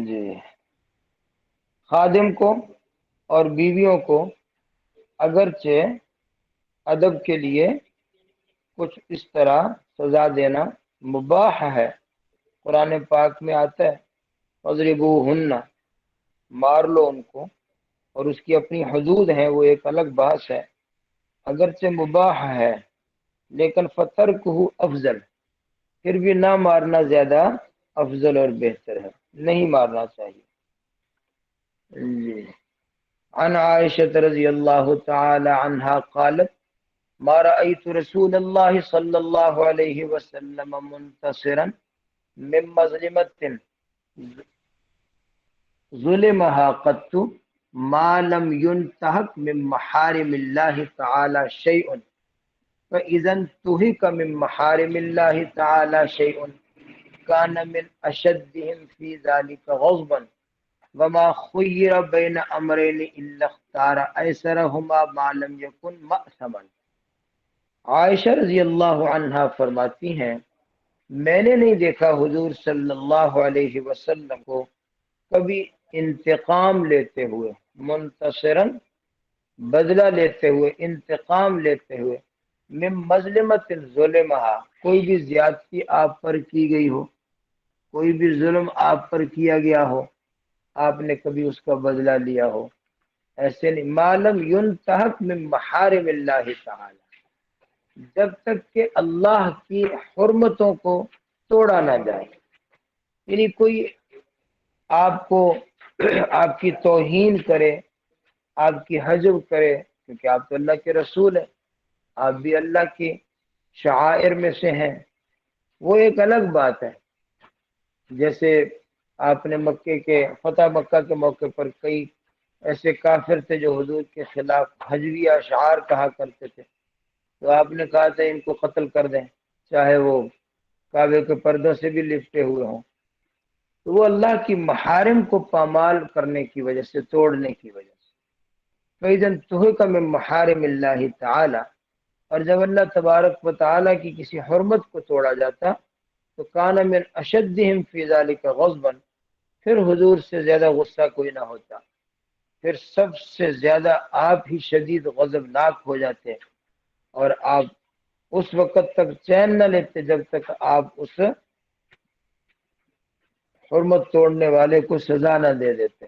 Speaker 1: جی، خادم کو اور بیویوں کو اگرچہ ادب کے لیے کچھ اس طرح سزا دینا مباح ہے، قرآن پاک میں آتا ہے وَاضْرِبُوهُنَّ، مار لو ان کو، اور اس کی اپنی حدود ہیں، وہ ایک الگ بحث ہے، اگرچہ مباح ہے لیکن فَتَرْكُهُ افضل، پھر بھی نہ مارنا زیادہ افضل اور بہتر ہے، نہیں مارنا چاہیے۔ جی، عن عائشہ رضی اللہ تعالی عنہا قالت ما رأيت رسول الله صلی اللہ علیہ وسلم منتصرا من مظلمة ظلمها قط ما لم ينتهك من محارم الله تعالى شيء، فإذا انتهك من محارم الله تعالى شيء كان من أشدهم في ذلك غضبا، وما خير بين أمرين إلا اختار أيسرهما ما لم يكن مأثما۔ عائشہ رضی اللہ عنہا فرماتی ہیں میں نے نہیں دیکھا حضور صلی اللہ علیہ وسلم کو کبھی انتقام لیتے ہوئے، منتصرن بدلہ لیتے ہوئے، انتقام لیتے ہوئے، من مظلمت ظلمہا، کوئی بھی زیادتی آپ پر کی گئی ہو، کوئی بھی ظلم آپ پر کیا گیا ہو، آپ نے کبھی اس کا بدلہ لیا ہو، ایسے نہیں۔ ما لم ينتہک من محارم اللہ تعالی، جب تک کہ اللہ کی حرمتوں کو توڑا نہ جائے، یعنی کوئی آپ کو آپ کی توہین کرے، آپ کی حجب کرے، کیونکہ آپ تو اللہ کے رسول ہیں، آپ بھی اللہ کی شعائر میں سے ہیں، وہ ایک الگ بات ہے۔ جیسے آپ نے مکے کے فتح مکہ کے موقع پر کئی ایسے کافر تھے جو حضور کے خلاف حجویہ اشعار کہا کرتے تھے، تو آپ نے کہا تھا ان کو قتل کر دیں، چاہے وہ کعبے کے پردوں سے بھی لپٹے ہوئے ہوں، تو وہ اللہ کی محارم کو پامال کرنے کی وجہ سے، توڑنے کی وجہ سے۔ فَإِذَا انْتُهِكَ مِن مَحَارِمِ اللَّهِ تَعَالَى، اور جب اللہ تبارک و تعالیٰ کی کسی حرمت کو توڑا جاتا تو کان من اشدہم فی ذلک غضبا، پھر حضور سے زیادہ غصہ کوئی نہ ہوتا، پھر سب سے زیادہ آپ ہی شدید غضبناک ہو جاتے، اور آپ اس وقت تک چین نہ لیتے جب تک آپ اس حرمت توڑنے والے کو سزا نہ دے دیتے۔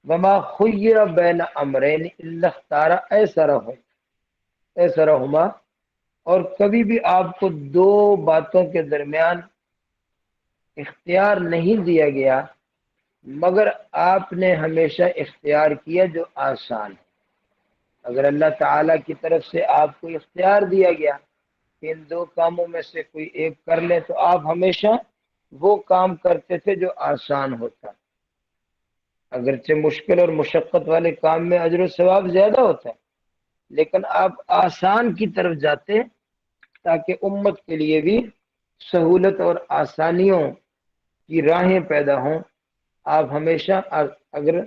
Speaker 1: وما خیر بین امرین الا اختار ایسرہما، اور کبھی بھی آپ کو دو باتوں کے درمیان اختیار نہیں دیا گیا مگر آپ نے ہمیشہ اختیار کیا جو آسان ہے۔ اگر اللہ تعالیٰ کی طرف سے آپ کو اختیار دیا گیا کہ ان دو کاموں میں سے کوئی ایک کر لیں، تو آپ ہمیشہ وہ کام کرتے تھے جو آسان ہوتا۔ اگرچہ مشکل اور مشقت والے کام میں اجر و ثواب زیادہ ہوتا ہے، لیکن آپ آسان کی طرف جاتے تاکہ امت کے لیے بھی سہولت اور آسانیوں کی راہیں پیدا ہوں۔ آپ ہمیشہ اگر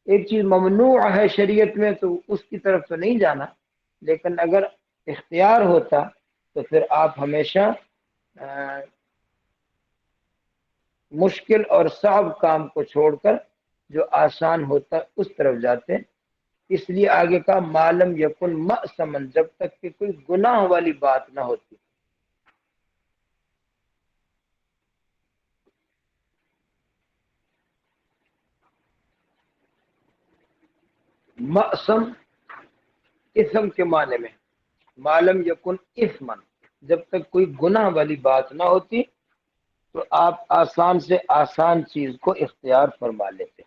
Speaker 1: ایک چیز ممنوع ہے شریعت میں تو اس کی طرف تو نہیں جانا، لیکن اگر اختیار ہوتا تو پھر آپ ہمیشہ مشکل اور صعب کام کو چھوڑ کر جو آسان ہوتا اس طرف جاتے۔ اس لیے آگے کا معلوم یکن مأثمن، جب تک کہ کوئی گناہ والی بات نہ ہوتی۔ مأثم اسم کے معنی میں، معلوم یکن اثمن، جب تک کوئی گناہ والی بات نہ ہوتی تو آپ آسان سے آسان چیز کو اختیار فرما لیتے۔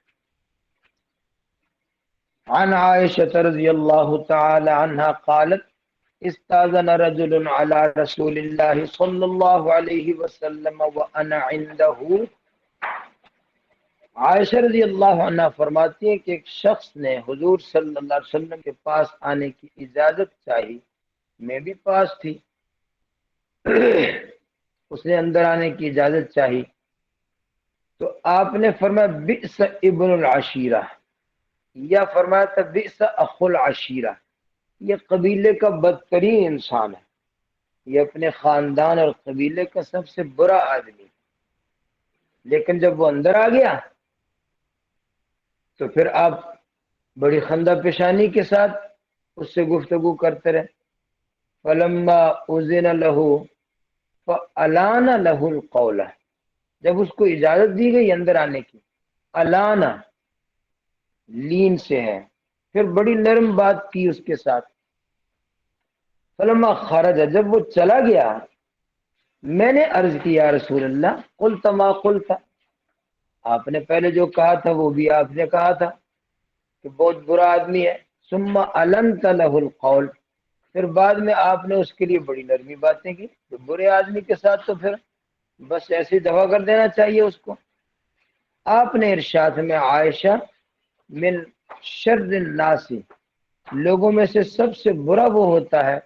Speaker 1: عن عائشة رضی اللہ تعالی عنہ قالت استاذن رجل على رسول اللہ صلی اللہ علیہ وسلم وانا عنده۔ عائشہ رضی اللہ عنہ فرماتی ہیں کہ ایک شخص نے حضور صلی اللہ علیہ وسلم کے پاس آنے کی اجازت چاہی، میں بھی پاس تھی، اس نے اندر آنے کی اجازت چاہی تو آپ نے فرمایا بئس ابن العشیرہ، یا فرمایا تھا بئس اخو العشیرہ، یہ قبیلے کا بدترین انسان ہے، یہ اپنے خاندان اور قبیلے کا سب سے برا آدمی۔ لیکن جب وہ اندر آ گیا تو پھر آپ بڑی خندہ پیشانی کے ساتھ اس سے گفتگو کرتے رہے۔ فلما اذن له فالان له القول، جب اس کو اجازت دی گئی اندر آنے کی، الانا لین سے ہے، پھر بڑی نرم بات کی اس کے ساتھ۔ فلما خرج، جب وہ چلا گیا، میں نے عرض کی یا رسول اللہ قلت ما قلت، آپ نے پہلے جو کہا تھا وہ بھی آپ نے کہا تھا کہ بہت برا آدمی ہے۔ ثم علنت له القول، پھر بعد میں آپ نے اس کے لیے بڑی نرمی باتیں کی۔ تو برے آدمی کے ساتھ تو پھر بس ایسی دفع کر دینا چاہیے اس کو۔ آپ نے ارشاد میں عائشہ من شر الناس، لوگوں میں سے سب سے برا وہ ہوتا ہے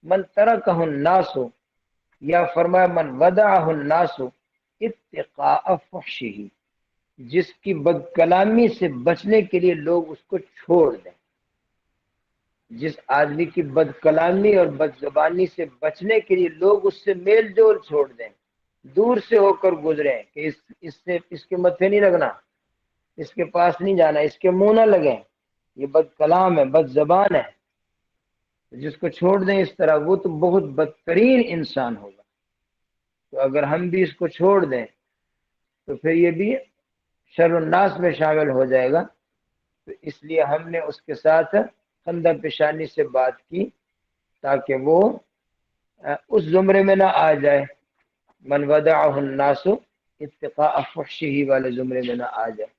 Speaker 1: من ترکہ الناس، یا فرمایا من ودعہ الناس اتقاء فحشہ، جس کی بد کلامی سے بچنے کے لیے لوگ اس کو چھوڑ دیں۔ جس آدمی کی بد کلامی اور بد زبانی سے بچنے کے لیے لوگ اس سے میل جول چھوڑ دیں، دور سے ہو کر گزریں کہ اس کے متھے نہیں لگنا، اس کے پاس نہیں جانا، اس کے منہ نہ لگیں، یہ بد کلام ہے، بد زبان ہے، جس کو چھوڑ دیں اس طرح، وہ تو بہت بدترین انسان ہوگا۔ تو اگر ہم بھی اس کو چھوڑ دیں تو پھر یہ بھی شر الناس میں شامل ہو جائے گا۔ تو اس لیے ہم نے اس کے ساتھ خندہ پیشانی سے بات کی تاکہ وہ اس زمرے میں نہ آ جائے، من ودعہ الناس اتقاء فحشہ والے زمرے میں نہ آ جائے۔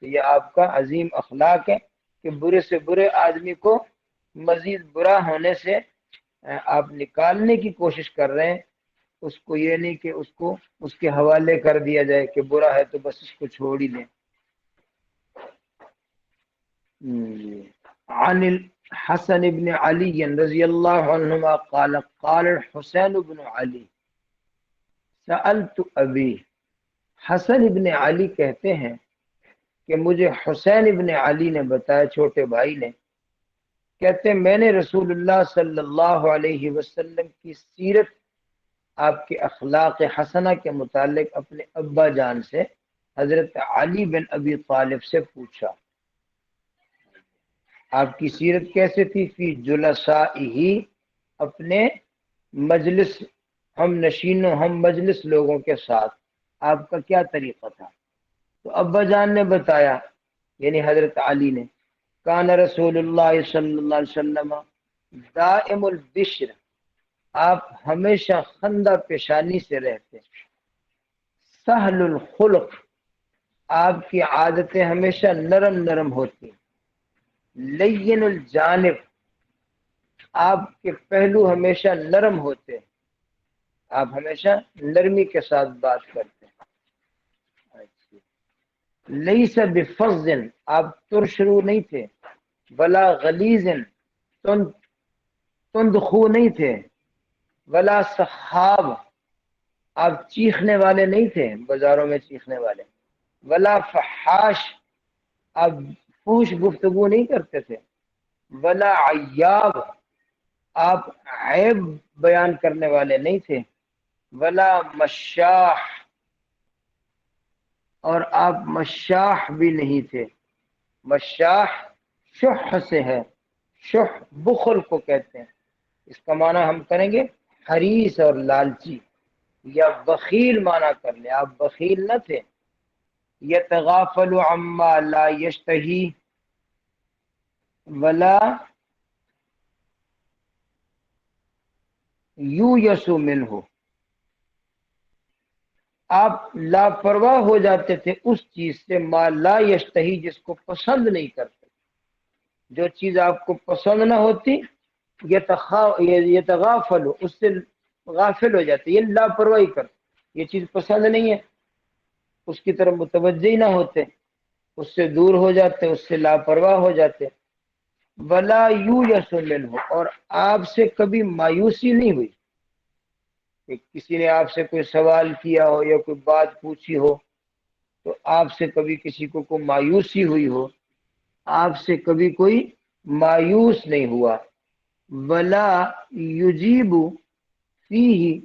Speaker 1: تو یہ آپ کا عظیم اخلاق ہے کہ برے سے برے آدمی کو مزید برا ہونے سے آپ نکالنے کی کوشش کر رہے ہیں، اس کو یہ نہیں کہ اس کو اس کے حوالے کر دیا جائے کہ برا ہے تو بس اس کو چھوڑ ہی دیں۔ عن الحسن بن علی رضی اللہ عنہما قال قال الحسین بن علی سألت ابی، حسن ابن علی کہتے ہیں کہ مجھے حسین ابن علی نے بتایا، چھوٹے بھائی نے، کہتے ہیں میں نے رسول اللہ صلی اللہ علیہ وسلم کی سیرت، آپ کے اخلاق حسنہ کے متعلق اپنے ابا جان سے حضرت علی بن ابی طالب سے پوچھا، آپ کی سیرت کیسے تھی؟ فی جلسائہ، اپنے مجلس ہم نشینوں ہم مجلس لوگوں کے ساتھ آپ کا کیا طریقہ تھا؟ تو ابا جان نے بتایا، یعنی حضرت علی نے، کان رسول اللہ صلی اللہ علیہ وسلم دائم البشر، آپ ہمیشہ خندہ پیشانی سے رہتے، سہل الخلق، آپ کی عادتیں ہمیشہ نرم نرم ہوتی، لین الجانب، آپ کے پہلو ہمیشہ نرم ہوتے، آپ ہمیشہ نرمی کے ساتھ بات کرتے ہیں۔ لیس بفظ، آپ ترشرو نہیں تھے، ولا غلیظ، تند تند خو نہیں تھے، ولا سخاب، آپ چیخنے والے نہیں تھے، بازاروں میں چیخنے والے، ولا فحاش، آپ فوش گفتگو نہیں کرتے تھے، ولا عیاب، آپ عیب بیان کرنے والے نہیں تھے، ولا مشاح، اور آپ مشاح بھی نہیں تھے۔ مشاح شح سے ہے، شح بخل کو کہتے ہیں، اس کا معنی ہم کریں گے حریص اور لالچی، یا بخیل معنی کر لیں، آپ بخیل نہ تھے۔ یتغافل عما لا یشتہی ولا یویس منہ، آپ لاپرواہ ہو جاتے تھے اس چیز سے ما لا یشتہی، جس کو پسند نہیں کرتے، جو چیز آپ کو پسند نہ ہوتی، یتغافل، اس سے غافل ہو جاتے، یہ لاپرواہی کرتے، یہ چیز پسند نہیں ہے، اس کی طرف متوجہ ہی نہ ہوتے، اس سے دور ہو جاتے، اس سے لاپرواہ ہو جاتے۔ ولا یویس منہ، اور آپ سے کبھی مایوسی نہیں ہوئی، کہ کسی نے آپ سے کوئی سوال کیا ہو یا کوئی بات پوچھی ہو تو آپ سے کبھی کسی کو مایوسی ہوئی ہو، آپ سے کبھی کوئی مایوس نہیں ہوا۔ ولا یجیب فیہ،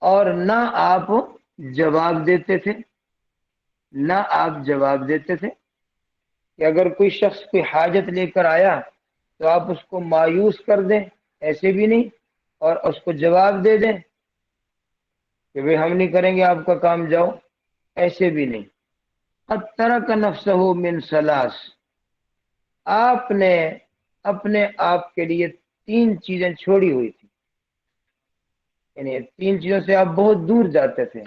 Speaker 1: اور نہ آپ جواب دیتے تھے، نہ آپ جواب دیتے تھے، کہ اگر کوئی شخص کوئی حاجت لے کر آیا تو آپ اس کو مایوس کر دیں، ایسے بھی نہیں، اور اس کو جواب دے دیں کہ بھئی ہم نہیں کریں گے آپ کا کام، جاؤ، ایسے بھی نہیں۔ قد ترک نفسہ من ثلاث، آپ نے اپنے آپ کے لیے تین چیزیں چھوڑی ہوئی تھی، یعنی تین چیزوں سے آپ بہت دور جاتے تھے،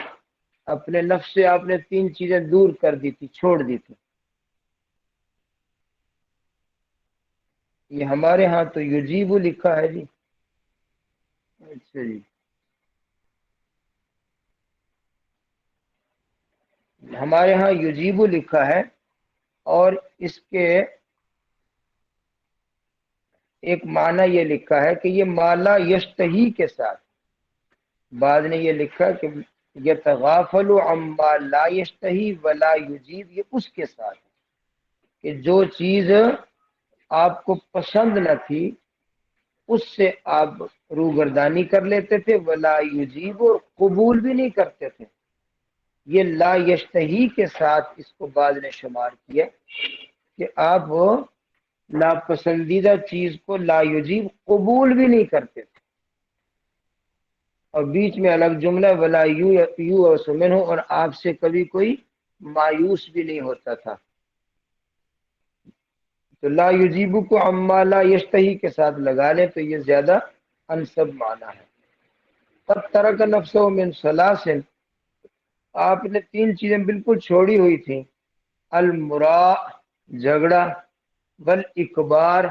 Speaker 1: اپنے نفس سے آپ نے تین چیزیں دور کر دی تھی، چھوڑ دی تھی۔ یہ ہمارے ہاں تو یجیب لکھا ہے جی، اچھا جی، ہمارے ہاں یجیب لکھا ہے، اور اس کے ایک معنی یہ لکھا ہے کہ یہ مالا یشتہی کے ساتھ، بعد نے یہ لکھا کہ یتغافل عما لا یشتہی ولا یجیب، یہ اس کے ساتھ ہے کہ جو چیز آپ کو پسند نہ تھی اس سے آپ روگردانی کر لیتے تھے، ولا یجیب، اور قبول بھی نہیں کرتے تھے۔ یہ لا یشتہی کے ساتھ اس کو بعد نے شمار کیا کہ آپ ناپسندیدہ چیز کو لا یجیب، قبول بھی نہیں کرتے تھے، اور بیچ میں الگ جملہ ولا یؤس منہ، اور آپ سے کبھی کوئی مایوس بھی نہیں ہوتا تھا۔ تو لا یجیب کو عما لا یشتہی کے ساتھ لگا لیں تو یہ زیادہ انسب معنی ہے۔ قد ترک نفسہ من ثلاث، آپ نے تین چیزیں بالکل چھوڑی ہوئی تھیں، المراء، جھگڑا، والاکبار،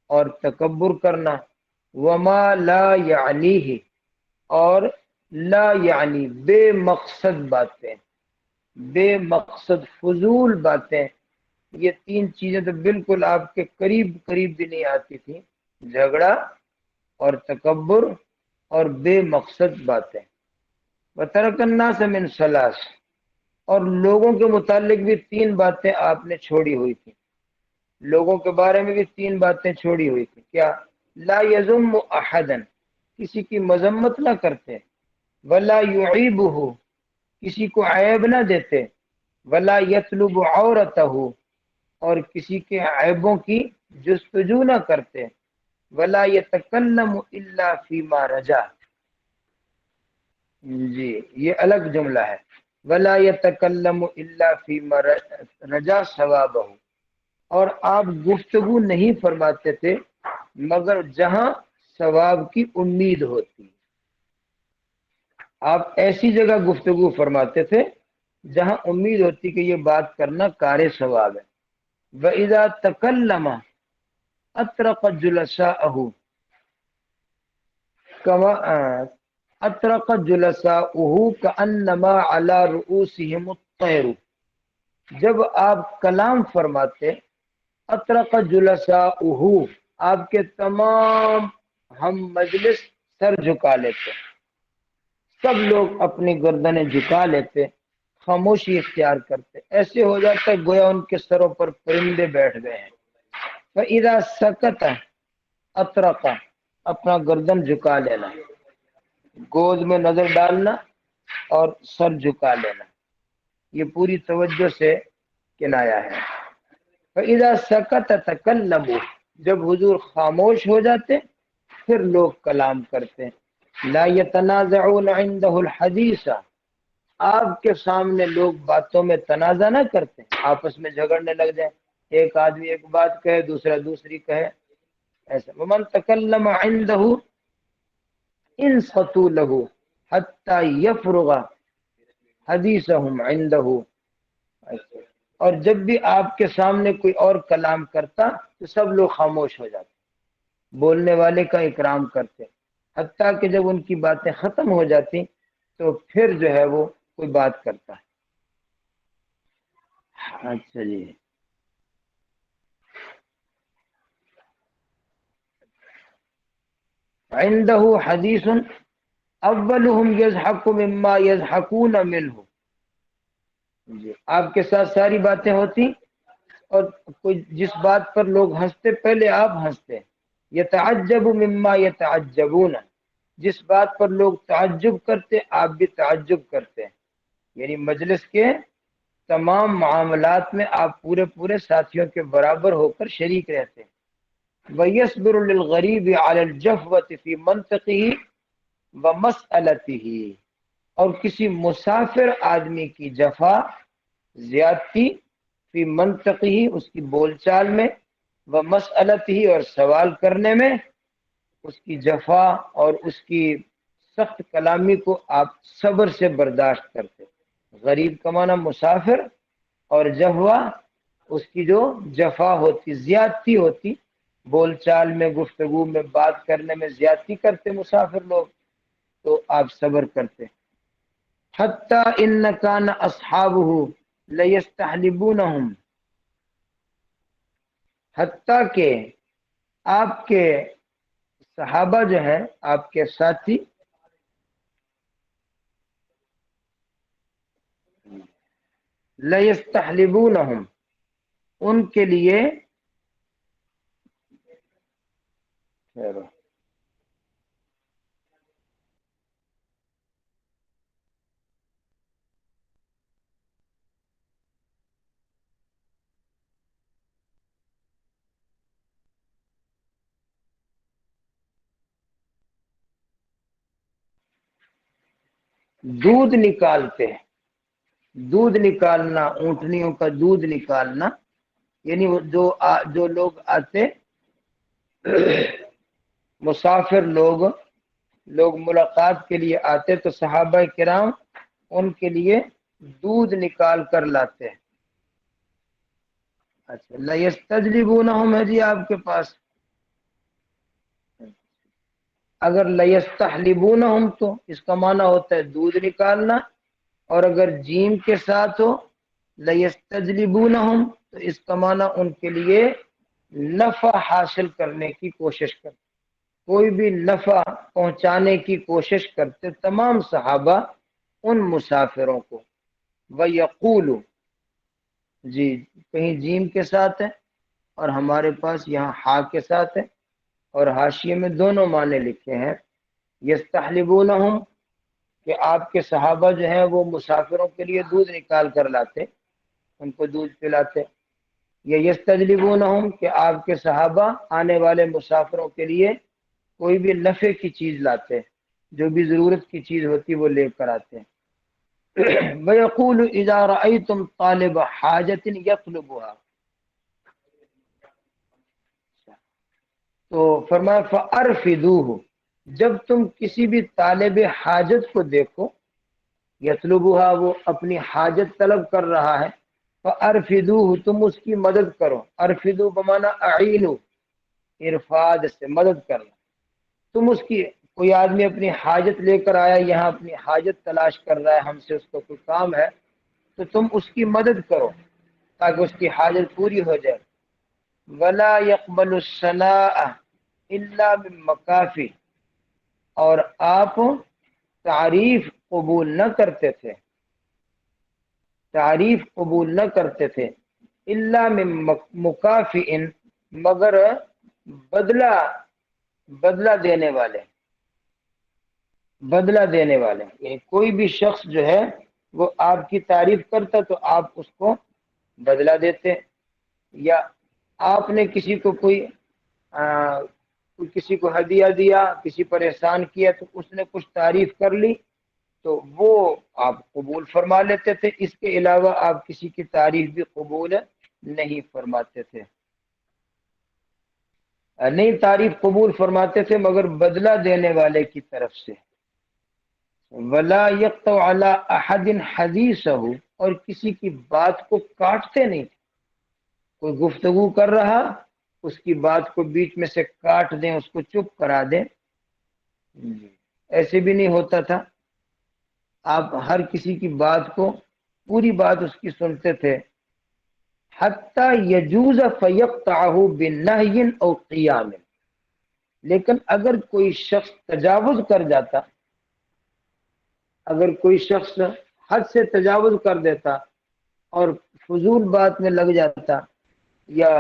Speaker 1: اور تکبر کرنا، وما لا یعنیہ، اور لا یعنی بے مقصد باتیں، بے مقصد فضول باتیں، یہ تین چیزیں تو بالکل آپ کے قریب قریب بھی نہیں آتی تھیں، جھگڑا اور تکبر اور بے مقصد باتیں۔ وترک الناس من ثلاث، اور لوگوں کے متعلق بھی تین باتیں آپ نے چھوڑی ہوئی تھی، لوگوں کے بارے میں بھی تین باتیں چھوڑی ہوئی تھی، کیا؟ لا یذم احدا، کسی کی مذمت نہ کرتے، ولا یعیبہ، کسی کو عیب نہ دیتے، ولا یطلب عورتہ، اور کسی کے عیبوں کی جستجو نہ کرتے، ولا یتکلم الا فیما رجا، جی یہ الگ جملہ ہے، ولا یتکلم الا فیما رجا ثوابہ، اور آپ گفتگو نہیں فرماتے تھے مگر جہاں ثواب کی امید ہوتی، آپ ایسی جگہ گفتگو فرماتے تھے جہاں امید ہوتی کہ یہ بات کرنا کار ثواب ہے۔ وَإِذَا تَكَلَّمَ أَطْرَقَ جُلَسَاءَهُ اطرق جلساؤه كأنما على رؤوسهم الطير. جب آپ کلام فرماتے اطرق جلساؤه، آپ کے تمام ہم مجلس سر جھکا لیتے، سب لوگ اپنی گردنیں جھکا لیتے، خاموشی اختیار کرتے، ایسے ہو جاتا ہے گویا ان کے سروں پر پرندے بیٹھ گئے ہیں. فَإِذَا سَكَتَ اطرق، اپنا گردن جھکا لینا، گود میں نظر ڈالنا اور سر جھکا لینا، یہ پوری توجہ سے کنایا ہے. فَإِذَا سَكَتَ تَكَلَّمُوا، جب حضور خاموش ہو جاتے پھر لوگ کلام کرتے. لا يتنازعون عنده الحدیث، آپ کے سامنے لوگ باتوں میں تنازع نہ کرتے، آپس میں جھگڑنے لگ جائیں، ایک آدمی ایک بات کہے دوسرا دوسری کہے ایسا. ومن تکلم عنده انصتوا له حتى يفرغ حدیثهم عنده. اور جب بھی آپ کے سامنے کوئی اور کلام کرتا تو سب لوگ خاموش ہو جاتے، بولنے والے کا اکرام کرتے، حتیٰ کہ جب ان کی باتیں ختم ہو جاتی تو پھر جو ہے وہ کوئی بات کرتا ہے. اچھا جی. عنده حدیث اولهم یضحک مما یضحکون منه. جی آپ کے ساتھ ساری باتیں ہوتی اور کوئی جس بات پر لوگ ہنستے پہلے آپ ہنستے. یتعجب مما یتعجبون، جس بات پر لوگ تعجب کرتے آپ بھی تعجب کرتے، یعنی مجلس کے تمام معاملات میں آپ پورے پورے ساتھیوں کے برابر ہو کر شریک رہتے. وَيَصْبِرُ لِلْغَرِيبِ عَلَى الْجَفْوَةِ فِي مَنْطِقِهِ وَمَسْأَلَتِهِ، اور کسی مسافر آدمی کی جفا، زیادتی، فی منطقی، اس کی بول چال میں، ومسألتہ، اور سوال کرنے میں، اس کی جفا اور اس کی سخت کلامی کو آپ صبر سے برداشت کرتے. غریب کا معنی مسافر، اور جفا اس کی جو جفا ہوتی، زیادتی ہوتی، بول چال میں، گفتگو میں، بات کرنے میں زیادتی کرتے مسافر لوگ، تو آپ صبر کرتے. حتی ان کان اصحابہ لیستحلبونہم، حتیٰ کہ آپ کے صحابہ جو ہیں، آپ کے ساتھی، لیستحلبونہم، ان کے لیے دودھ نکالتے، دودھ نکالنا، اونٹنیوں کا دودھ نکالنا، یعنی وہ جو لوگ آتے مسافر لوگ ملاقات کے لیے آتے تو صحابہ کرام ان کے لیے دودھ نکال کر لاتے ہیں. اچھا، لیستجلبونہم ہے جی آپ کے پاس، اگر لیستحلبونہم تو اس کا معنی ہوتا ہے دودھ نکالنا، اور اگر جیم کے ساتھ ہو لیستجلبونہم تو اس کا معنی ان کے لیے نفع حاصل کرنے کی کوشش کرتے، کوئی بھی نفع پہنچانے کی کوشش کرتے تمام صحابہ ان مسافروں کو. وَيَقُولُ، جی کہیں جیم کے ساتھ ہے اور ہمارے پاس یہاں ہا کے ساتھ ہے، اور حاشیے میں دونوں معنی لکھے ہیں. یستحلبونہم کہ آپ کے صحابہ جو ہیں وہ مسافروں کے لیے دودھ نکال کر لاتے، ان کو دودھ پلاتے. یا یستجلبونہم کہ آپ کے صحابہ آنے والے مسافروں کے لیے کوئی بھی نفع کی چیز لاتے، جو بھی ضرورت کی چیز ہوتی وہ لے کر آتے ہیں. وَيَقُولُ إِذَا رَأَيْتُمْ طَالِبَ حَاجَةٍ يَطْلُبُهَا، تو فرمایا فَأَرْفِدُوهُ، جب تم کسی بھی طالب حاجت کو دیکھو، یطلبها وہ اپنی حاجت طلب کر رہا ہے، فارفدوہ، تم اس کی مدد کرو، ارفدو بمانا اعینو، ارفاد سے مدد کرنا، تم اس کی، کوئی آدمی اپنی حاجت لے کر آیا یہاں، اپنی حاجت تلاش کر رہا ہے ہم سے، اس کو کوئی کام ہے، تو تم اس کی مدد کرو تاکہ اس کی حاجت پوری ہو جائے۔ ولا يقبل الثناء الا من مکافی، اور آپ تعریف قبول نہ کرتے تھے، تعریف قبول نہ کرتے تھے، الا من مکافئ، مگر بدلہ، بدلہ دینے والے، بدلہ دینے والے، یعنی کوئی بھی شخص جو ہے وہ آپ کی تعریف کرتا تو آپ اس کو بدلہ دیتے، یا آپ نے کسی کو کسی کو ہدیہ دیا، کسی پر احسان کیا تو اس نے کچھ تعریف کر لی تو وہ آپ قبول فرما لیتے تھے، اس کے علاوہ آپ کسی کی تعریف بھی قبول نہیں فرماتے تھے، نہیں تعریف قبول فرماتے تھے مگر بدلہ دینے والے کی طرف سے۔ ولا یقطع علی احد حدیثہ، اور کسی کی بات کو کاٹتے نہیں، کوئی گفتگو کر رہا اس کی بات کو بیچ میں سے کاٹ دیں، اس کو چپ کرا دیں، ایسے بھی نہیں ہوتا تھا، آپ ہر کسی کی بات کو، پوری بات اس کی سنتے تھے۔ حتی یجوز فیقطعہ بنہی او قیام، لیکن اگر کوئی شخص تجاوز کر جاتا، اگر کوئی شخص حد سے تجاوز کر دیتا اور فضول بات میں لگ جاتا یا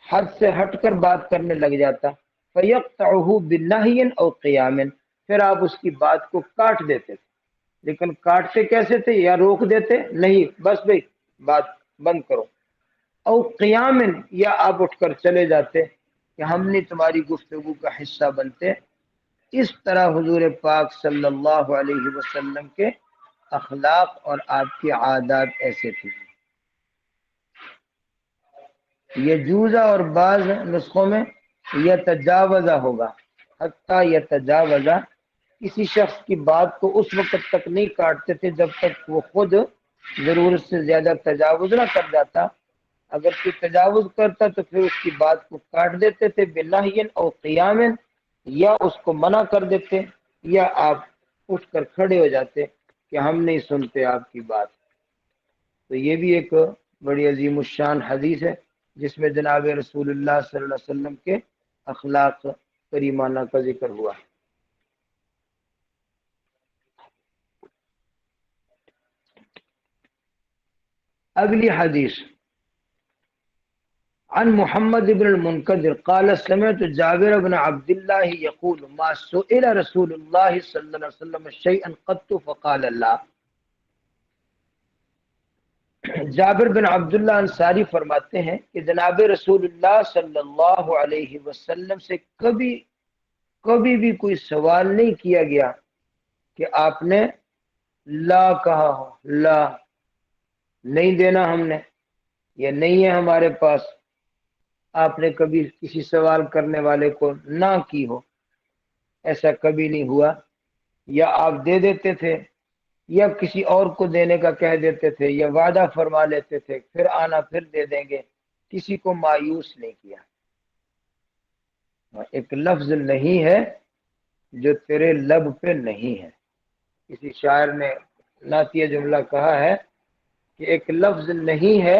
Speaker 1: حد سے ہٹ کر بات کرنے لگ جاتا، فَيَقْطَعُهُ بِالنَّهْيٍ أَوْ قِيَامٍ، پھر آپ اس کی بات کو کاٹ دیتے تھے، لیکن کاٹتے کیسے تھے؟ یا روک دیتے، نہیں بس بھئی بات بند کرو، او قیام، یا آپ اٹھ کر چلے جاتے کہ ہم نہیں تمہاری گفتگو کا حصہ بنتے۔ اس طرح حضور پاک صلی اللہ علیہ وسلم کے اخلاق اور آپ کی عادات ایسے تھی۔ یجوزہ اور بعض نسخوں میں یتجاوزہ ہوگا، حتیٰ یتجاوزہ، کسی شخص کی بات کو اس وقت تک نہیں کاٹتے تھے جب تک وہ خود ضرورت سے زیادہ تجاوز نہ کر جاتا، اگر کوئی تجاوز کرتا تو پھر اس کی بات کو کاٹ دیتے تھے، بنہی او قیام، یا اس کو منع کر دیتے، یا آپ اٹھ کر کھڑے ہو جاتے کہ ہم نہیں سنتے آپ کی بات۔ تو یہ بھی ایک بڑی عظیم الشان حدیث ہے جس میں جناب رسول اللہ صلی اللہ علیہ وسلم کے اخلاق کریمانہ کا ذکر ہوا۔ اگلی حدیث، عن محمد بن المنکدر قال سمعت جابر بن عبد الله يقول ما سئل رسول الله صلى الله عليه وسلم شيئا قط فقال لا۔ جابر بن عبداللہ انصاری فرماتے ہیں کہ جناب رسول اللہ صلی اللہ علیہ وسلم سے کبھی بھی کوئی سوال نہیں کیا گیا کہ آپ نے لا کہا ہو، لا نہیں دینا ہم نے، یا نہیں ہے ہمارے پاس، آپ نے کبھی کسی سوال کرنے والے کو نہ کی ہو، ایسا کبھی نہیں ہوا، یا آپ دے دیتے تھے یا کسی اور کو دینے کا کہہ دیتے تھے، یا وعدہ فرما لیتے تھے پھر آنا پھر دے دیں گے، کسی کو مایوس نہیں کیا۔ ایک لفظ نہیں ہے جو تیرے لب پہ نہیں ہے، کسی شاعر نے نعتیہ جملہ کہا ہے کہ ایک لفظ نہیں ہے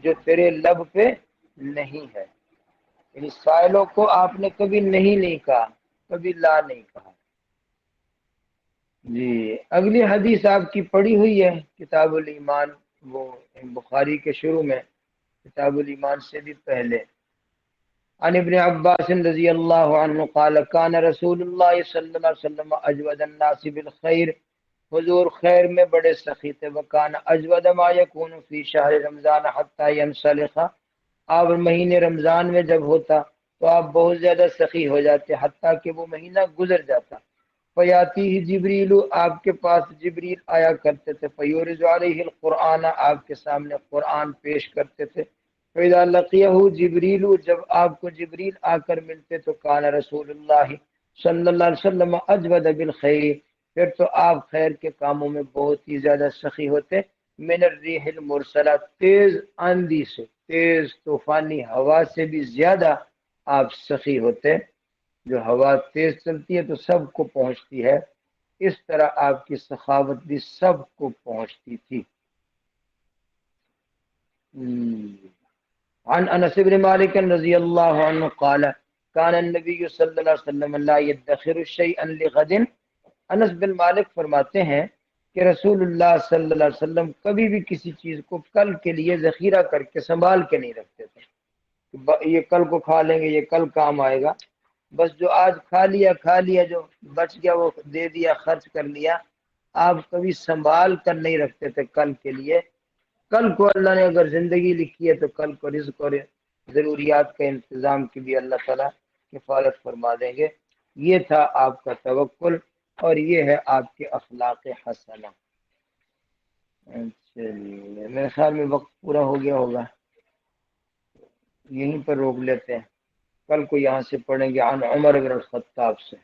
Speaker 1: جو تیرے لب پہ نہیں ہے، یعنی سائلوں کو آپ نے کبھی نہیں کہا، کبھی لا نہیں کہا۔ جی اگلی حدیث آپ کی پڑھی ہوئی ہے کتاب الایمان، وہ بخاری کے شروع میں، کتاب الایمان سے بھی پہلے۔ عن ابن عباس رضی اللہ عنہ قال کان رسول اللہ صلی اللہ علیہ وسلم اجود الناس بالخیر، حضور خیر میں بڑے سخی تھے، وکان اجود ما یکون فی شہر رمضان حتی ینسلخ، آپ مہینے رمضان میں جب ہوتا تو آپ بہت زیادہ سخی ہو جاتے حتیٰ کہ وہ مہینہ گزر جاتا، فیاتی جبریل، آپ کے پاس جبریل آیا کرتے تھے، فیورز علیہ القرآن، آپ کے سامنے قرآن پیش کرتے تھے، فَإِذَا لَقِيَهُ جبریل، جب آپ کو جبریل آ کر ملتے تو کان رسول اللہ صلی اللہ علیہ وسلم اجود بالخیر، پھر تو آپ خیر کے کاموں میں بہت ہی زیادہ سخی ہوتے، من الریح المرسلہ، تیز آندھی سے، تیز طوفانی ہوا سے بھی زیادہ آپ سخی ہوتے۔ جو ہوا تیز چلتی ہے تو سب کو پہنچتی ہے، اس طرح آپ کی سخاوت بھی سب کو پہنچتی تھی۔ عن انس بن مالک رضی اللہ عنہ قال کان النبی صلی اللہ علیہ وسلم لا يدخر شيئا لغد۔ انس بن مالک فرماتے ہیں کہ رسول اللہ صلی اللہ علیہ وسلم کبھی بھی کسی چیز کو کل کے لیے ذخیرہ کر کے سنبھال کے نہیں رکھتے تھے، یہ کل کو کھا لیں گے، یہ کل کام آئے گا۔ بس جو آج کھا لیا، جو بچ گیا وہ دے دیا، خرچ کر لیا۔ آپ کبھی سنبھال کر نہیں رکھتے تھے کل کے لیے۔ کل کو اللہ نے اگر زندگی لکھی ہے تو کل کو رزق اور ضروریات کا انتظام کی بھی اللہ تعالیٰ کفالت فرما دیں گے۔ یہ تھا آپ کا توکل، اور یہ ہے آپ کے اخلاق حسنہ۔ چلیے میرے خیال میں وقت پورا ہو گیا ہوگا، یہیں پر روک لیتے ہیں، کل کو یہاں سے پڑھیں گے عن عمر بن الخطاب سے۔